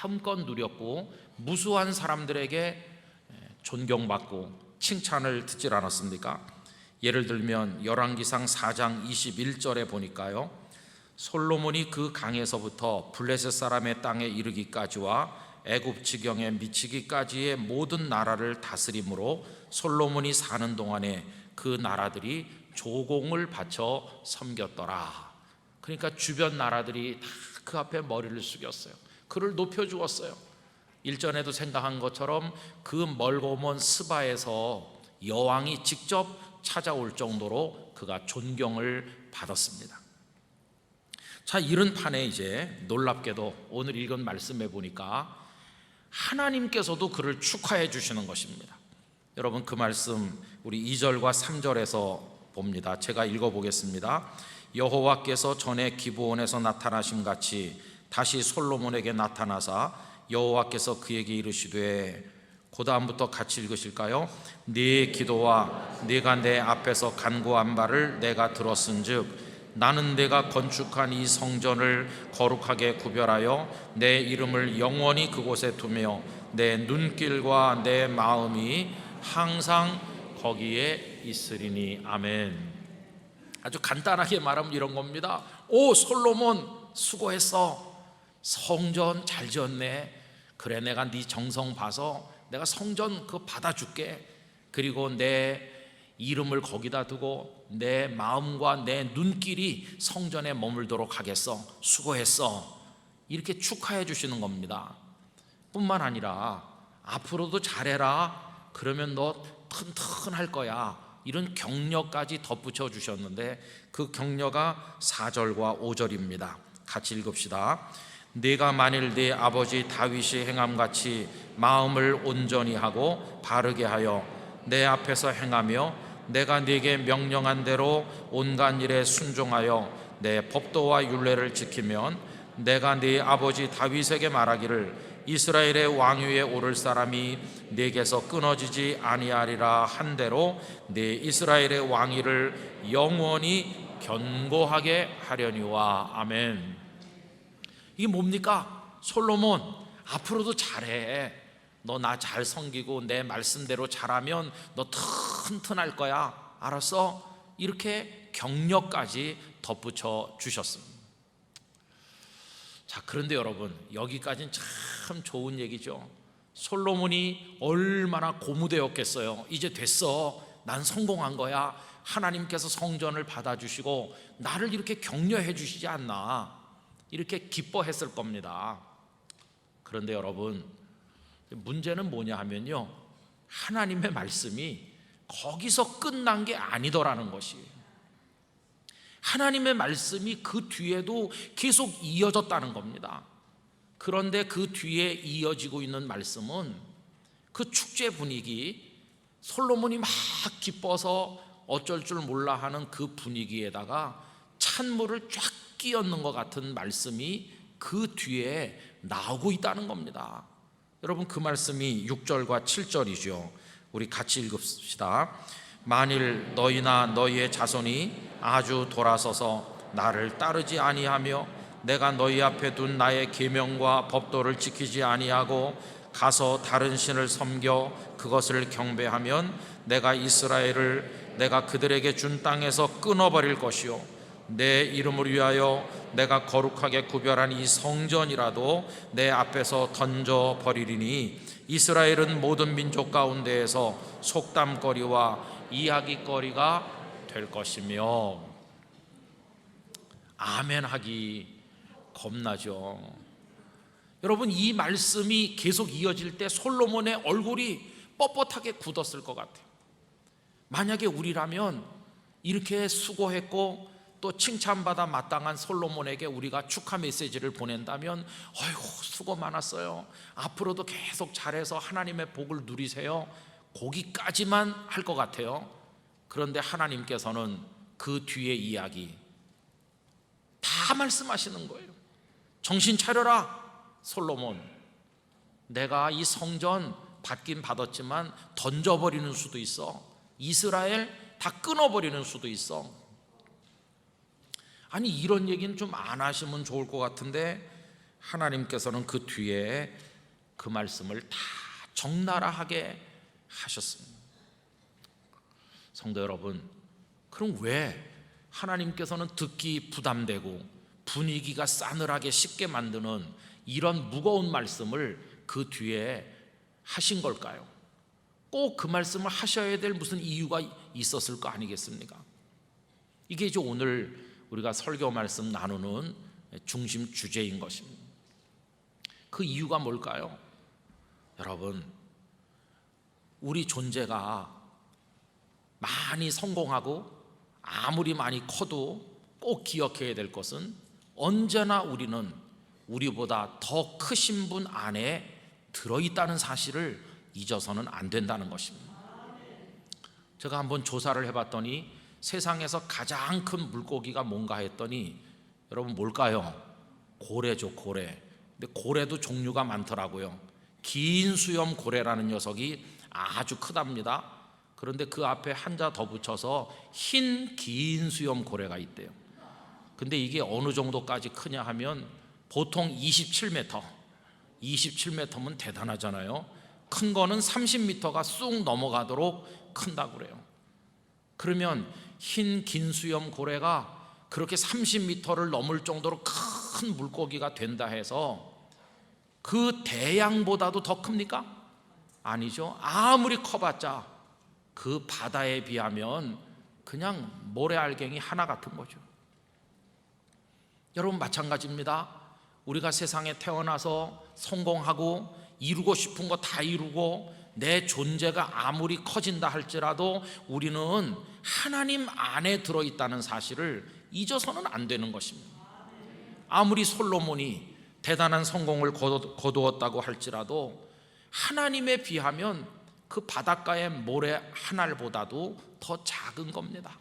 마음껏 누렸고 무수한 사람들에게 존경받고 칭찬을 듣질 않았습니까? 예를 들면 열왕기상 4장 21절에 보니까요, 솔로몬이 그 강에서부터 블레셋 사람의 땅에 이르기까지와 애굽 지경에 미치기까지의 모든 나라를 다스림으로 솔로몬이 사는 동안에 그 나라들이 조공을 바쳐 섬겼더라. 그러니까 주변 나라들이 다 그 앞에 머리를 숙였어요. 그를 높여주었어요. 일전에도 생각한 것처럼 그 멀고 먼 스바에서 여왕이 직접 찾아올 정도로 그가 존경을 받았습니다. 자, 이런 판에 이제 놀랍게도 오늘 읽은 말씀에 보니까 하나님께서도 그를 축하해 주시는 것입니다. 여러분, 그 말씀 우리 2절과 3절에서 봅니다. 제가 읽어보겠습니다. 여호와께서 전에 기브온에서 나타나심 같이 다시 솔로몬에게 나타나사 여호와께서 그에게 이르시되, 그 다음부터 같이 읽으실까요? 네 기도와 네가 내 앞에서 간구한 바를 내가 들었은즉 나는 내가 건축한 이 성전을 거룩하게 구별하여 내 이름을 영원히 그곳에 두며 내 눈길과 내 마음이 항상 거기에 있으리니. 아멘. 아주 간단하게 말하면 이런 겁니다. 오, 솔로몬 수고했어. 성전 잘 지었네. 그래, 내가 네 정성 봐서 내가 성전 그거 받아줄게. 그리고 내 이름을 거기다 두고 내 마음과 내 눈길이 성전에 머물도록 하겠어. 수고했어. 이렇게 축하해 주시는 겁니다. 뿐만 아니라 앞으로도 잘해라. 그러면 너 튼튼할 거야. 이런 격려까지 덧붙여 주셨는데 그 격려가 4절과 5절입니다. 같이 읽읍시다. 네가 만일 네 아버지 다윗이 행함같이 마음을 온전히 하고 바르게 하여 내 앞에서 행하며 내가 네게 명령한 대로 온갖 일에 순종하여 내 법도와 율례를 지키면 내가 네 아버지 다윗에게 말하기를 이스라엘의 왕위에 오를 사람이 네게서 끊어지지 아니하리라 한 대로 네 이스라엘의 왕위를 영원히 견고하게 하려니와. 아멘. 이게 뭡니까? 솔로몬 앞으로도 잘해. 너 나 잘 섬기고 내 말씀대로 잘하면 너 튼튼할 거야. 알았어? 이렇게 격려까지 덧붙여 주셨습니다. 자, 그런데 여러분, 여기까지는 참 좋은 얘기죠. 솔로몬이 얼마나 고무되었겠어요. 이제 됐어. 난 성공한 거야. 하나님께서 성전을 받아주시고 나를 이렇게 격려해 주시지 않나, 이렇게 기뻐했을 겁니다. 그런데 여러분, 문제는 뭐냐 하면요, 하나님의 말씀이 거기서 끝난 게 아니더라는 것이에요. 하나님의 말씀이 그 뒤에도 계속 이어졌다는 겁니다. 그런데 그 뒤에 이어지고 있는 말씀은 그 축제 분위기, 솔로몬이 막 기뻐서 어쩔 줄 몰라 하는 그 분위기에다가 찬물을 쫙 끼얹는 것 같은 말씀이 그 뒤에 나오고 있다는 겁니다. 여러분, 그 말씀이 6절과 7절이죠. 우리 같이 읽읍시다. 만일 너희나 너희의 자손이 아주 돌아서서 나를 따르지 아니하며 내가 너희 앞에 둔 나의 계명과 법도를 지키지 아니하고 가서 다른 신을 섬겨 그것을 경배하면 내가 이스라엘을 내가 그들에게 준 땅에서 끊어버릴 것이요 내 이름을 위하여 내가 거룩하게 구별한 이 성전이라도 내 앞에서 던져버리리니 이스라엘은 모든 민족 가운데에서 속담거리와 이야기거리가 될 것이며. 아멘 하기 겁나죠. 여러분, 이 말씀이 계속 이어질 때 솔로몬의 얼굴이 뻣뻣하게 굳었을 것 같아요. 만약에 우리라면 이렇게 수고했고 또 칭찬받아 마땅한 솔로몬에게 우리가 축하 메시지를 보낸다면, 어이구 수고 많았어요, 앞으로도 계속 잘해서 하나님의 복을 누리세요, 거기까지만 할 것 같아요. 그런데 하나님께서는 그 뒤에 이야기 다 말씀하시는 거예요. 정신 차려라 솔로몬, 내가 이 성전 받긴 받았지만 던져버리는 수도 있어. 이스라엘 다 끊어버리는 수도 있어. 아니, 이런 얘기는 좀 안 하시면 좋을 것 같은데 하나님께서는 그 뒤에 그 말씀을 다 적나라하게 하셨습니다. 성도 여러분, 그럼 왜 하나님께서는 듣기 부담되고 분위기가 싸늘하게 쉽게 만드는 이런 무거운 말씀을 그 뒤에 하신 걸까요? 꼭 그 말씀을 하셔야 될 무슨 이유가 있었을 거 아니겠습니까? 이게 이제 오늘 우리가 설교 말씀 나누는 중심 주제인 것입니다. 그 이유가 뭘까요? 여러분, 우리 존재가 많이 성공하고 아무리 많이 커도 꼭 기억해야 될 것은 언제나 우리는 우리보다 더 크신 분 안에 들어있다는 사실을 잊어서는 안 된다는 것입니다. 제가 한번 조사를 해봤더니 세상에서 가장 큰 물고기가 뭔가 했더니 여러분 뭘까요? 고래죠, 고래. 근데 고래도 종류가 많더라고요. 긴 수염 고래라는 녀석이 아주 크답니다. 그런데 그 앞에 한자 더 붙여서 흰 긴 수염 고래가 있대요. 근데 이게 어느 정도까지 크냐 하면 보통 27m, 27m면 대단하잖아요. 큰 거는 30m가 쑥 넘어가도록 큰다고 그래요. 그러면 흰 긴 수염 고래가 그렇게 30m를 넘을 정도로 큰 물고기가 된다 해서 그 대양보다도 더 큽니까? 아니죠. 아무리 커봤자 그 바다에 비하면 그냥 모래알갱이 하나 같은 거죠. 여러분 마찬가지입니다. 우리가 세상에 태어나서 성공하고 이루고 싶은 거 다 이루고 내 존재가 아무리 커진다 할지라도 우리는 하나님 안에 들어있다는 사실을 잊어서는 안 되는 것입니다. 아무리 솔로몬이 대단한 성공을 거두었다고 할지라도 하나님에 비하면 그 바닷가의 모래 한 알보다도 더 작은 겁니다.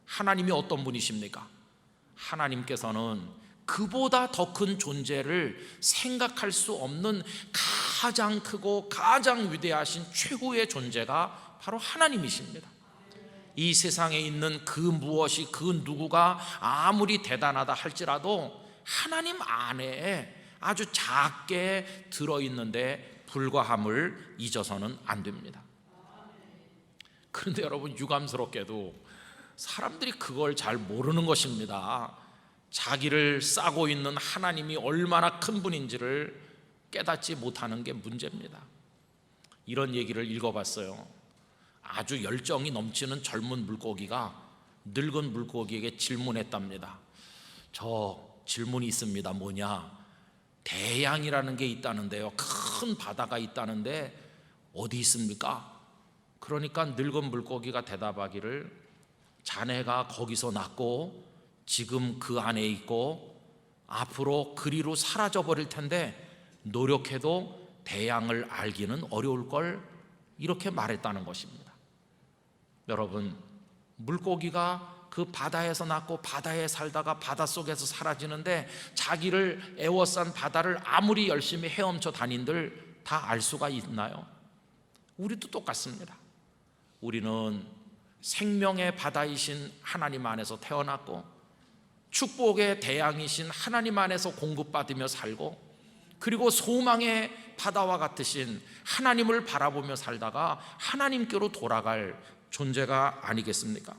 하나님이 어떤 분이십니까? 하나님께서는 그보다 더 큰 존재를 생각할 수 없는 가장 크고 가장 위대하신 최후의 존재가 바로 하나님이십니다. 이 세상에 있는 그 무엇이 그 누구가 아무리 대단하다 할지라도 하나님 안에 아주 작게 들어있는데 불과함을 잊어서는 안 됩니다. 그런데 여러분 유감스럽게도 사람들이 그걸 잘 모르는 것입니다. 자기를 싸고 있는 하나님이 얼마나 큰 분인지를 깨닫지 못하는 게 문제입니다. 이런 얘기를 읽어봤어요. 아주 열정이 넘치는 젊은 물고기가 늙은 물고기에게 질문했답니다. 저 질문이 있습니다. 뭐냐? 대양이라는 게 있다는데요. 큰 바다가 있다는데 어디 있습니까? 그러니까 늙은 물고기가 대답하기를 자네가 거기서 났고 지금 그 안에 있고 앞으로 그리로 사라져 버릴 텐데 노력해도 대양을 알기는 어려울 걸, 이렇게 말했다는 것입니다. 여러분, 물고기가 그 바다에서 났고 바다에 살다가 바닷속에서 사라지는데 자기를 에워싼 바다를 아무리 열심히 헤엄쳐 다닌들 다 알 수가 있나요? 우리도 똑같습니다. 우리는 생명의 바다이신 하나님 안에서 태어났고 축복의 대양이신 하나님 안에서 공급받으며 살고 그리고 소망의 바다와 같으신 하나님을 바라보며 살다가 하나님께로 돌아갈 존재가 아니겠습니까?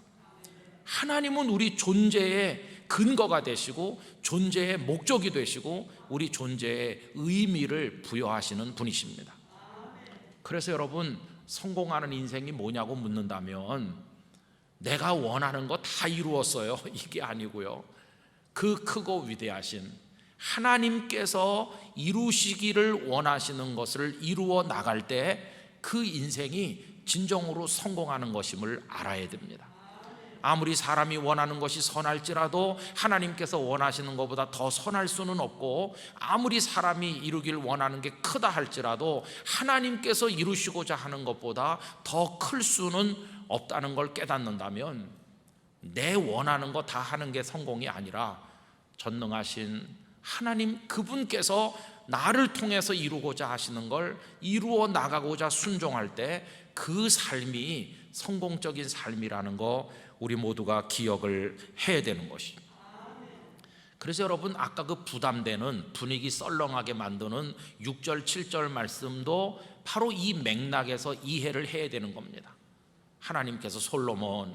하나님은 우리 존재의 근거가 되시고 존재의 목적이 되시고 우리 존재의 의미를 부여하시는 분이십니다. 그래서 여러분, 성공하는 인생이 뭐냐고 묻는다면 내가 원하는 거 다 이루었어요, 이게 아니고요. 그 크고 위대하신 하나님께서 이루시기를 원하시는 것을 이루어 나갈 때 그 인생이 진정으로 성공하는 것임을 알아야 됩니다. 아무리 사람이 원하는 것이 선할지라도 하나님께서 원하시는 것보다 더 선할 수는 없고 아무리 사람이 이루길 원하는 게 크다 할지라도 하나님께서 이루시고자 하는 것보다 더 클 수는 없다는 걸 깨닫는다면 내 원하는 거 다 하는 게 성공이 아니라 전능하신 하나님 그분께서 나를 통해서 이루고자 하시는 걸 이루어 나가고자 순종할 때 그 삶이 성공적인 삶이라는 거 우리 모두가 기억을 해야 되는 것이죠. 그래서 여러분, 아까 그 부담되는 분위기 썰렁하게 만드는 6절 7절 말씀도 바로 이 맥락에서 이해를 해야 되는 겁니다. 하나님께서 솔로몬,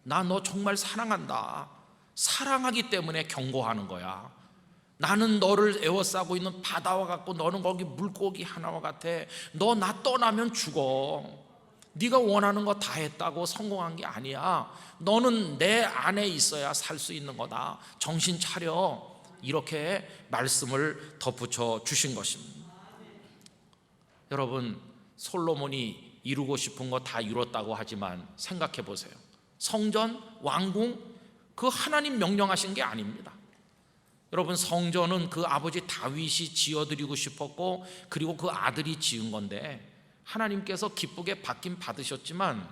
나 너 정말 사랑한다, 사랑하기 때문에 경고하는 거야. 나는 너를 에워싸고 있는 바다와 같고 너는 거기 물고기 하나와 같아. 너 나 떠나면 죽어. 네가 원하는 거 다 했다고 성공한 게 아니야. 너는 내 안에 있어야 살 수 있는 거다. 정신 차려. 이렇게 말씀을 덧붙여 주신 것입니다. 여러분, 솔로몬이 이루고 싶은 거 다 이뤘다고 하지만 생각해 보세요. 성전, 왕궁, 그 하나님 명령하신 게 아닙니다. 여러분, 성전은 그 아버지 다윗이 지어드리고 싶었고, 그리고 그 아들이 지은 건데 하나님께서 기쁘게 받긴 받으셨지만,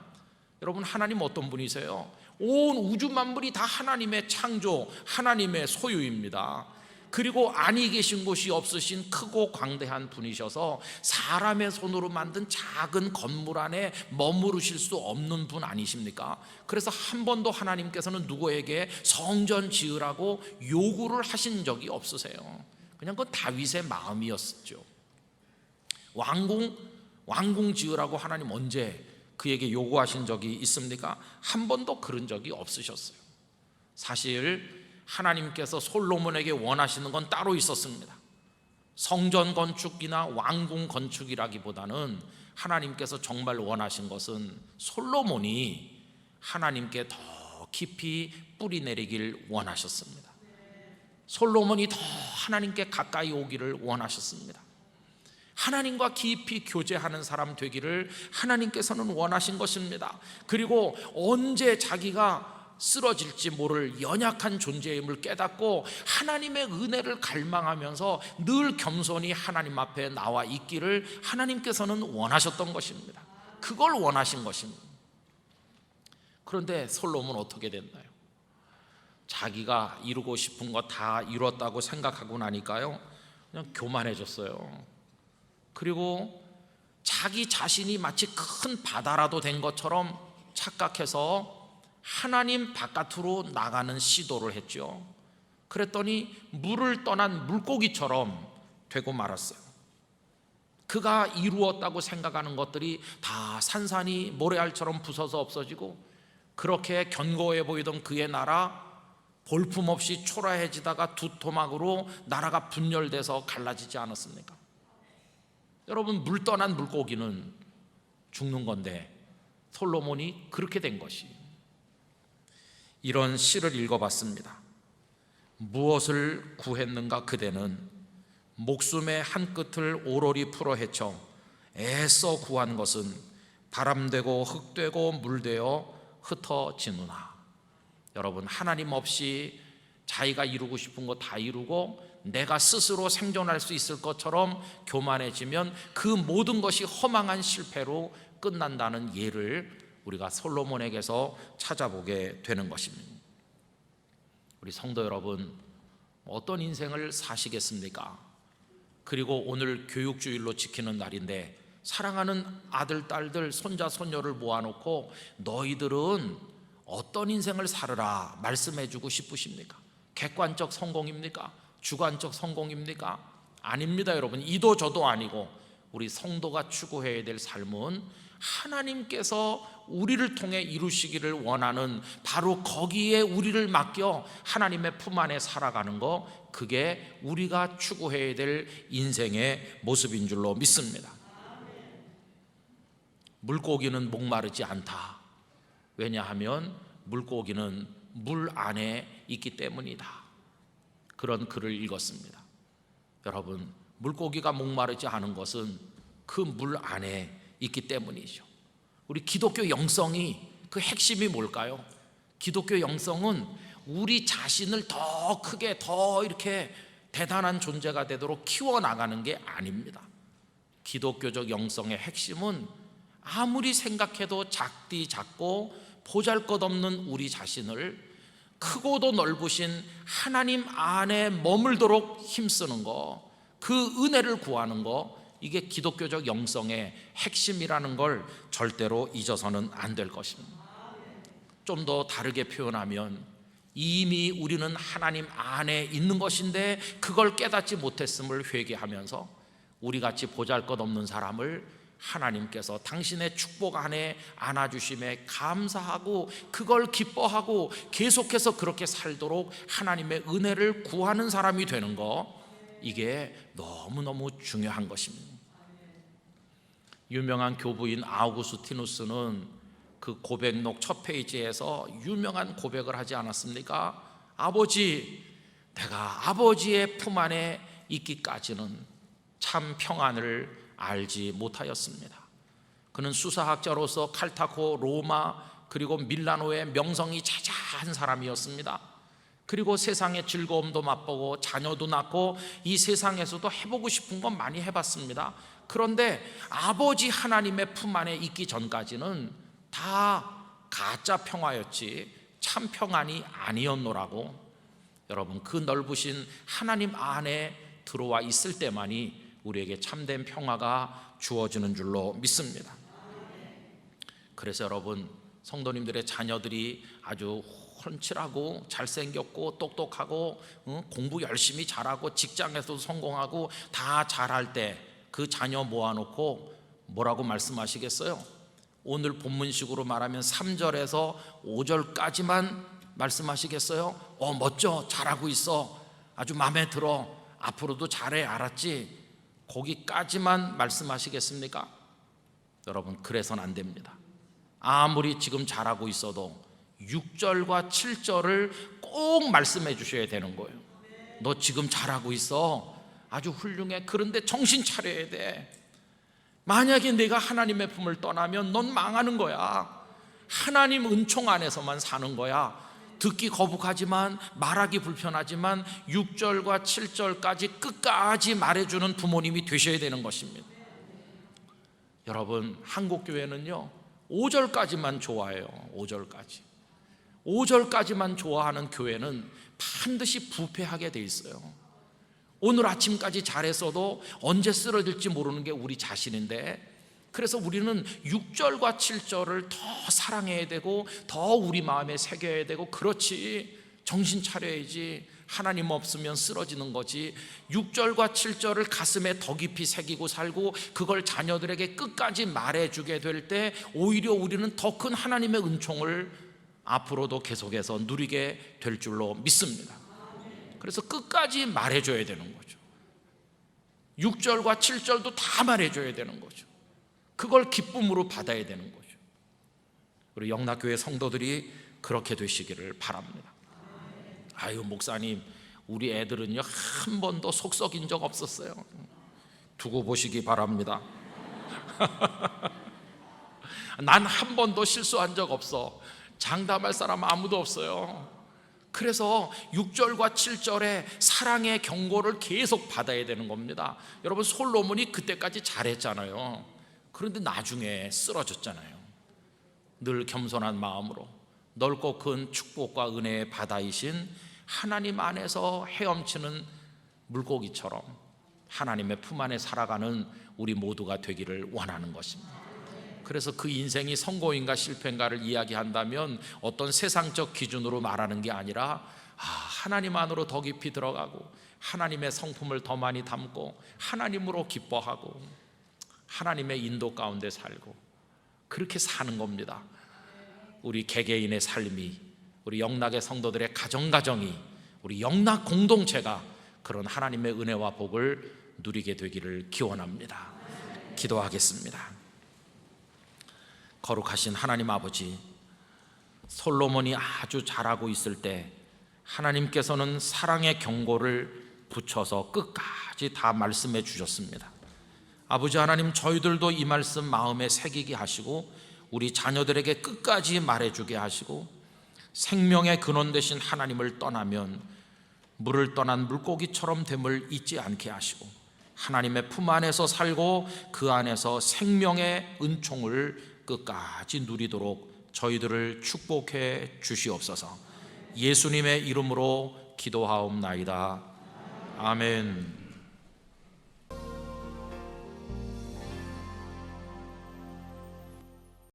여러분, 하나님 어떤 분이세요? 온 우주 만물이 다 하나님의 창조, 하나님의 소유입니다. 그리고 아니 계신 곳이 없으신 크고 광대한 분이셔서 사람의 손으로 만든 작은 건물 안에 머무르실 수 없는 분 아니십니까? 그래서 한 번도 하나님께서는 누구에게 성전 지으라고 요구를 하신 적이 없으세요. 그냥 그건 다윗의 마음이었죠. 왕궁 지으라고 하나님 언제 그에게 요구하신 적이 있습니까? 한 번도 그런 적이 없으셨어요. 사실 하나님께서 솔로몬에게 원하시는 건 따로 있었습니다. 성전 건축이나 왕궁 건축이라기보다는 하나님께서 정말 원하신 것은 솔로몬이 하나님께 더 깊이 뿌리 내리길 원하셨습니다. 솔로몬이 더 하나님께 가까이 오기를 원하셨습니다. 하나님과 깊이 교제하는 사람 되기를 하나님께서는 원하신 것입니다. 그리고 언제 자기가 쓰러질지 모를 연약한 존재임을 깨닫고 하나님의 은혜를 갈망하면서 늘 겸손히 하나님 앞에 나와 있기를 하나님께서는 원하셨던 것입니다. 그걸 원하신 것입니다. 그런데 솔로몬은 어떻게 됐나요? 자기가 이루고 싶은 거 다 이뤘다고 생각하고 나니까요, 그냥 교만해졌어요. 그리고 자기 자신이 마치 큰 바다라도 된 것처럼 착각해서 하나님 바깥으로 나가는 시도를 했죠. 그랬더니 물을 떠난 물고기처럼 되고 말았어요. 그가 이루었다고 생각하는 것들이 다 산산이 모래알처럼 부서서 없어지고, 그렇게 견고해 보이던 그의 나라 볼품없이 초라해지다가 두 토막으로 나라가 분열돼서 갈라지지 않았습니까? 여러분, 물 떠난 물고기는 죽는 건데 솔로몬이 그렇게 된 것이, 이런 시를 읽어봤습니다. 무엇을 구했는가 그대는 목숨의 한 끝을 오로리 풀어 헤쳐 애써 구한 것은 바람되고 흙되고 물되어 흩어지누나. 여러분, 하나님 없이 자기가 이루고 싶은 거 다 이루고 내가 스스로 생존할 수 있을 것처럼 교만해지면 그 모든 것이 허망한 실패로 끝난다는 예를 우리가 솔로몬에게서 찾아보게 되는 것입니다. 우리 성도 여러분, 어떤 인생을 사시겠습니까? 그리고 오늘 교육주일로 지키는 날인데 사랑하는 아들, 딸들, 손자, 손녀를 모아놓고 너희들은 어떤 인생을 살으라 말씀해주고 싶으십니까? 객관적 성공입니까? 주관적 성공입니까? 아닙니다. 여러분, 이도 저도 아니고 우리 성도가 추구해야 될 삶은 하나님께서 우리를 통해 이루시기를 원하는 바로 거기에 우리를 맡겨 하나님의 품 안에 살아가는 거, 그게 우리가 추구해야 될 인생의 모습인 줄로 믿습니다. 물고기는 목마르지 않다. 왜냐하면 물고기는 물 안에 있기 때문이다. 그런 글을 읽었습니다. 여러분, 물고기가 목마르지 않은 것은 그 물 안에 있기 때문이죠. 우리 기독교 영성이, 그 핵심이 뭘까요? 기독교 영성은 우리 자신을 더 크게, 더 이렇게 대단한 존재가 되도록 키워나가는 게 아닙니다. 기독교적 영성의 핵심은 아무리 생각해도 작고 보잘것없는 우리 자신을 크고도 넓으신 하나님 안에 머물도록 힘쓰는 거, 그 은혜를 구하는 거, 이게 기독교적 영성의 핵심이라는 걸 절대로 잊어서는 안 될 것입니다. 좀 더 다르게 표현하면 이미 우리는 하나님 안에 있는 것인데 그걸 깨닫지 못했음을 회개하면서 우리같이 보잘것없는 사람을 하나님께서 당신의 축복 안에 안아주심에 감사하고 그걸 기뻐하고 계속해서 그렇게 살도록 하나님의 은혜를 구하는 사람이 되는 거, 이게 너무너무 중요한 것입니다. 유명한 교부인 아우구스티누스는 그 고백록 첫 페이지에서 유명한 고백을 하지 않았습니까? 아버지, 내가 아버지의 품 안에 있기까지는 참 평안을 알지 못하였습니다. 그는 수사학자로서 칼타고, 로마, 그리고 밀라노의 명성이 자자한 사람이었습니다. 그리고 세상의 즐거움도 맛보고 자녀도 낳고 이 세상에서도 해보고 싶은 건 많이 해봤습니다. 그런데 아버지 하나님의 품 안에 있기 전까지는 다 가짜 평화였지 참 평안이 아니었노라고. 여러분, 그 넓으신 하나님 안에 들어와 있을 때만이 우리에게 참된 평화가 주어지는 줄로 믿습니다. 그래서 여러분, 성도님들의 자녀들이 아주 훤칠하고 잘생겼고 똑똑하고 공부 열심히 잘하고 직장에서도 성공하고 다 잘할 때 그 자녀 모아놓고 뭐라고 말씀하시겠어요? 오늘 본문식으로 말하면 3절에서 5절까지만 말씀하시겠어요? 멋져, 잘하고 있어, 아주 마음에 들어, 앞으로도 잘해, 알았지? 거기까지만 말씀하시겠습니까? 여러분, 그래서는 안 됩니다. 아무리 지금 잘하고 있어도 6절과 7절을 꼭 말씀해 주셔야 되는 거예요. 너 지금 잘하고 있어, 아주 훌륭해, 그런데 정신 차려야 돼. 만약에 내가 하나님의 품을 떠나면 넌 망하는 거야. 하나님 은총 안에서만 사는 거야. 듣기 거북하지만, 말하기 불편하지만 6절과 7절까지 끝까지 말해주는 부모님이 되셔야 되는 것입니다. 여러분, 한국교회는요 5절까지만 좋아해요. 5절까지만 좋아하는 교회는 반드시 부패하게 돼 있어요. 오늘 아침까지 잘했어도 언제 쓰러질지 모르는 게 우리 자신인데, 그래서 우리는 6절과 7절을 더 사랑해야 되고 더 우리 마음에 새겨야 되고, 그렇지, 정신 차려야지. 하나님 없으면 쓰러지는 거지. 6절과 7절을 가슴에 더 깊이 새기고 살고 그걸 자녀들에게 끝까지 말해주게 될 때 오히려 우리는 더 큰 하나님의 은총을 앞으로도 계속해서 누리게 될 줄로 믿습니다. 그래서 끝까지 말해줘야 되는 거죠. 6절과 7절도 다 말해줘야 되는 거죠. 그걸 기쁨으로 받아야 되는 거죠. 우리 영락교회 성도들이 그렇게 되시기를 바랍니다. 아유, 목사님, 우리 애들은요 한 번도 속 썩인 적 없었어요. 두고 보시기 바랍니다. 난 한 번도 실수한 적 없어. 장담할 사람 아무도 없어요. 그래서 6절과 7절에 사랑의 경고를 계속 받아야 되는 겁니다. 여러분, 솔로몬이 그때까지 잘했잖아요. 그런데 나중에 쓰러졌잖아요. 늘 겸손한 마음으로 넓고 큰 축복과 은혜의 바다이신 하나님 안에서 헤엄치는 물고기처럼 하나님의 품 안에 살아가는 우리 모두가 되기를 원하는 것입니다. 그래서 그 인생이 성공인가 실패인가를 이야기한다면 어떤 세상적 기준으로 말하는 게 아니라 하나님 안으로 더 깊이 들어가고 하나님의 성품을 더 많이 담고 하나님으로 기뻐하고 하나님의 인도 가운데 살고 그렇게 사는 겁니다. 우리 개개인의 삶이, 우리 영락의 성도들의 가정이, 우리 영락 공동체가 그런 하나님의 은혜와 복을 누리게 되기를 기원합니다. 기도하겠습니다. 거룩하신 하나님 아버지, 솔로몬이 아주 잘하고 있을 때 하나님께서는 사랑의 경고를 붙여서 끝까지 다 말씀해 주셨습니다. 아버지 하나님, 저희들도 이 말씀 마음에 새기게 하시고 우리 자녀들에게 끝까지 말해주게 하시고 생명의 근원 되신 하나님을 떠나면 물을 떠난 물고기처럼 됨을 잊지 않게 하시고 하나님의 품 안에서 살고 그 안에서 생명의 은총을 끝까지 누리도록 저희들을 축복해 주시옵소서. 예수님의 이름으로 기도하옵나이다. 아멘.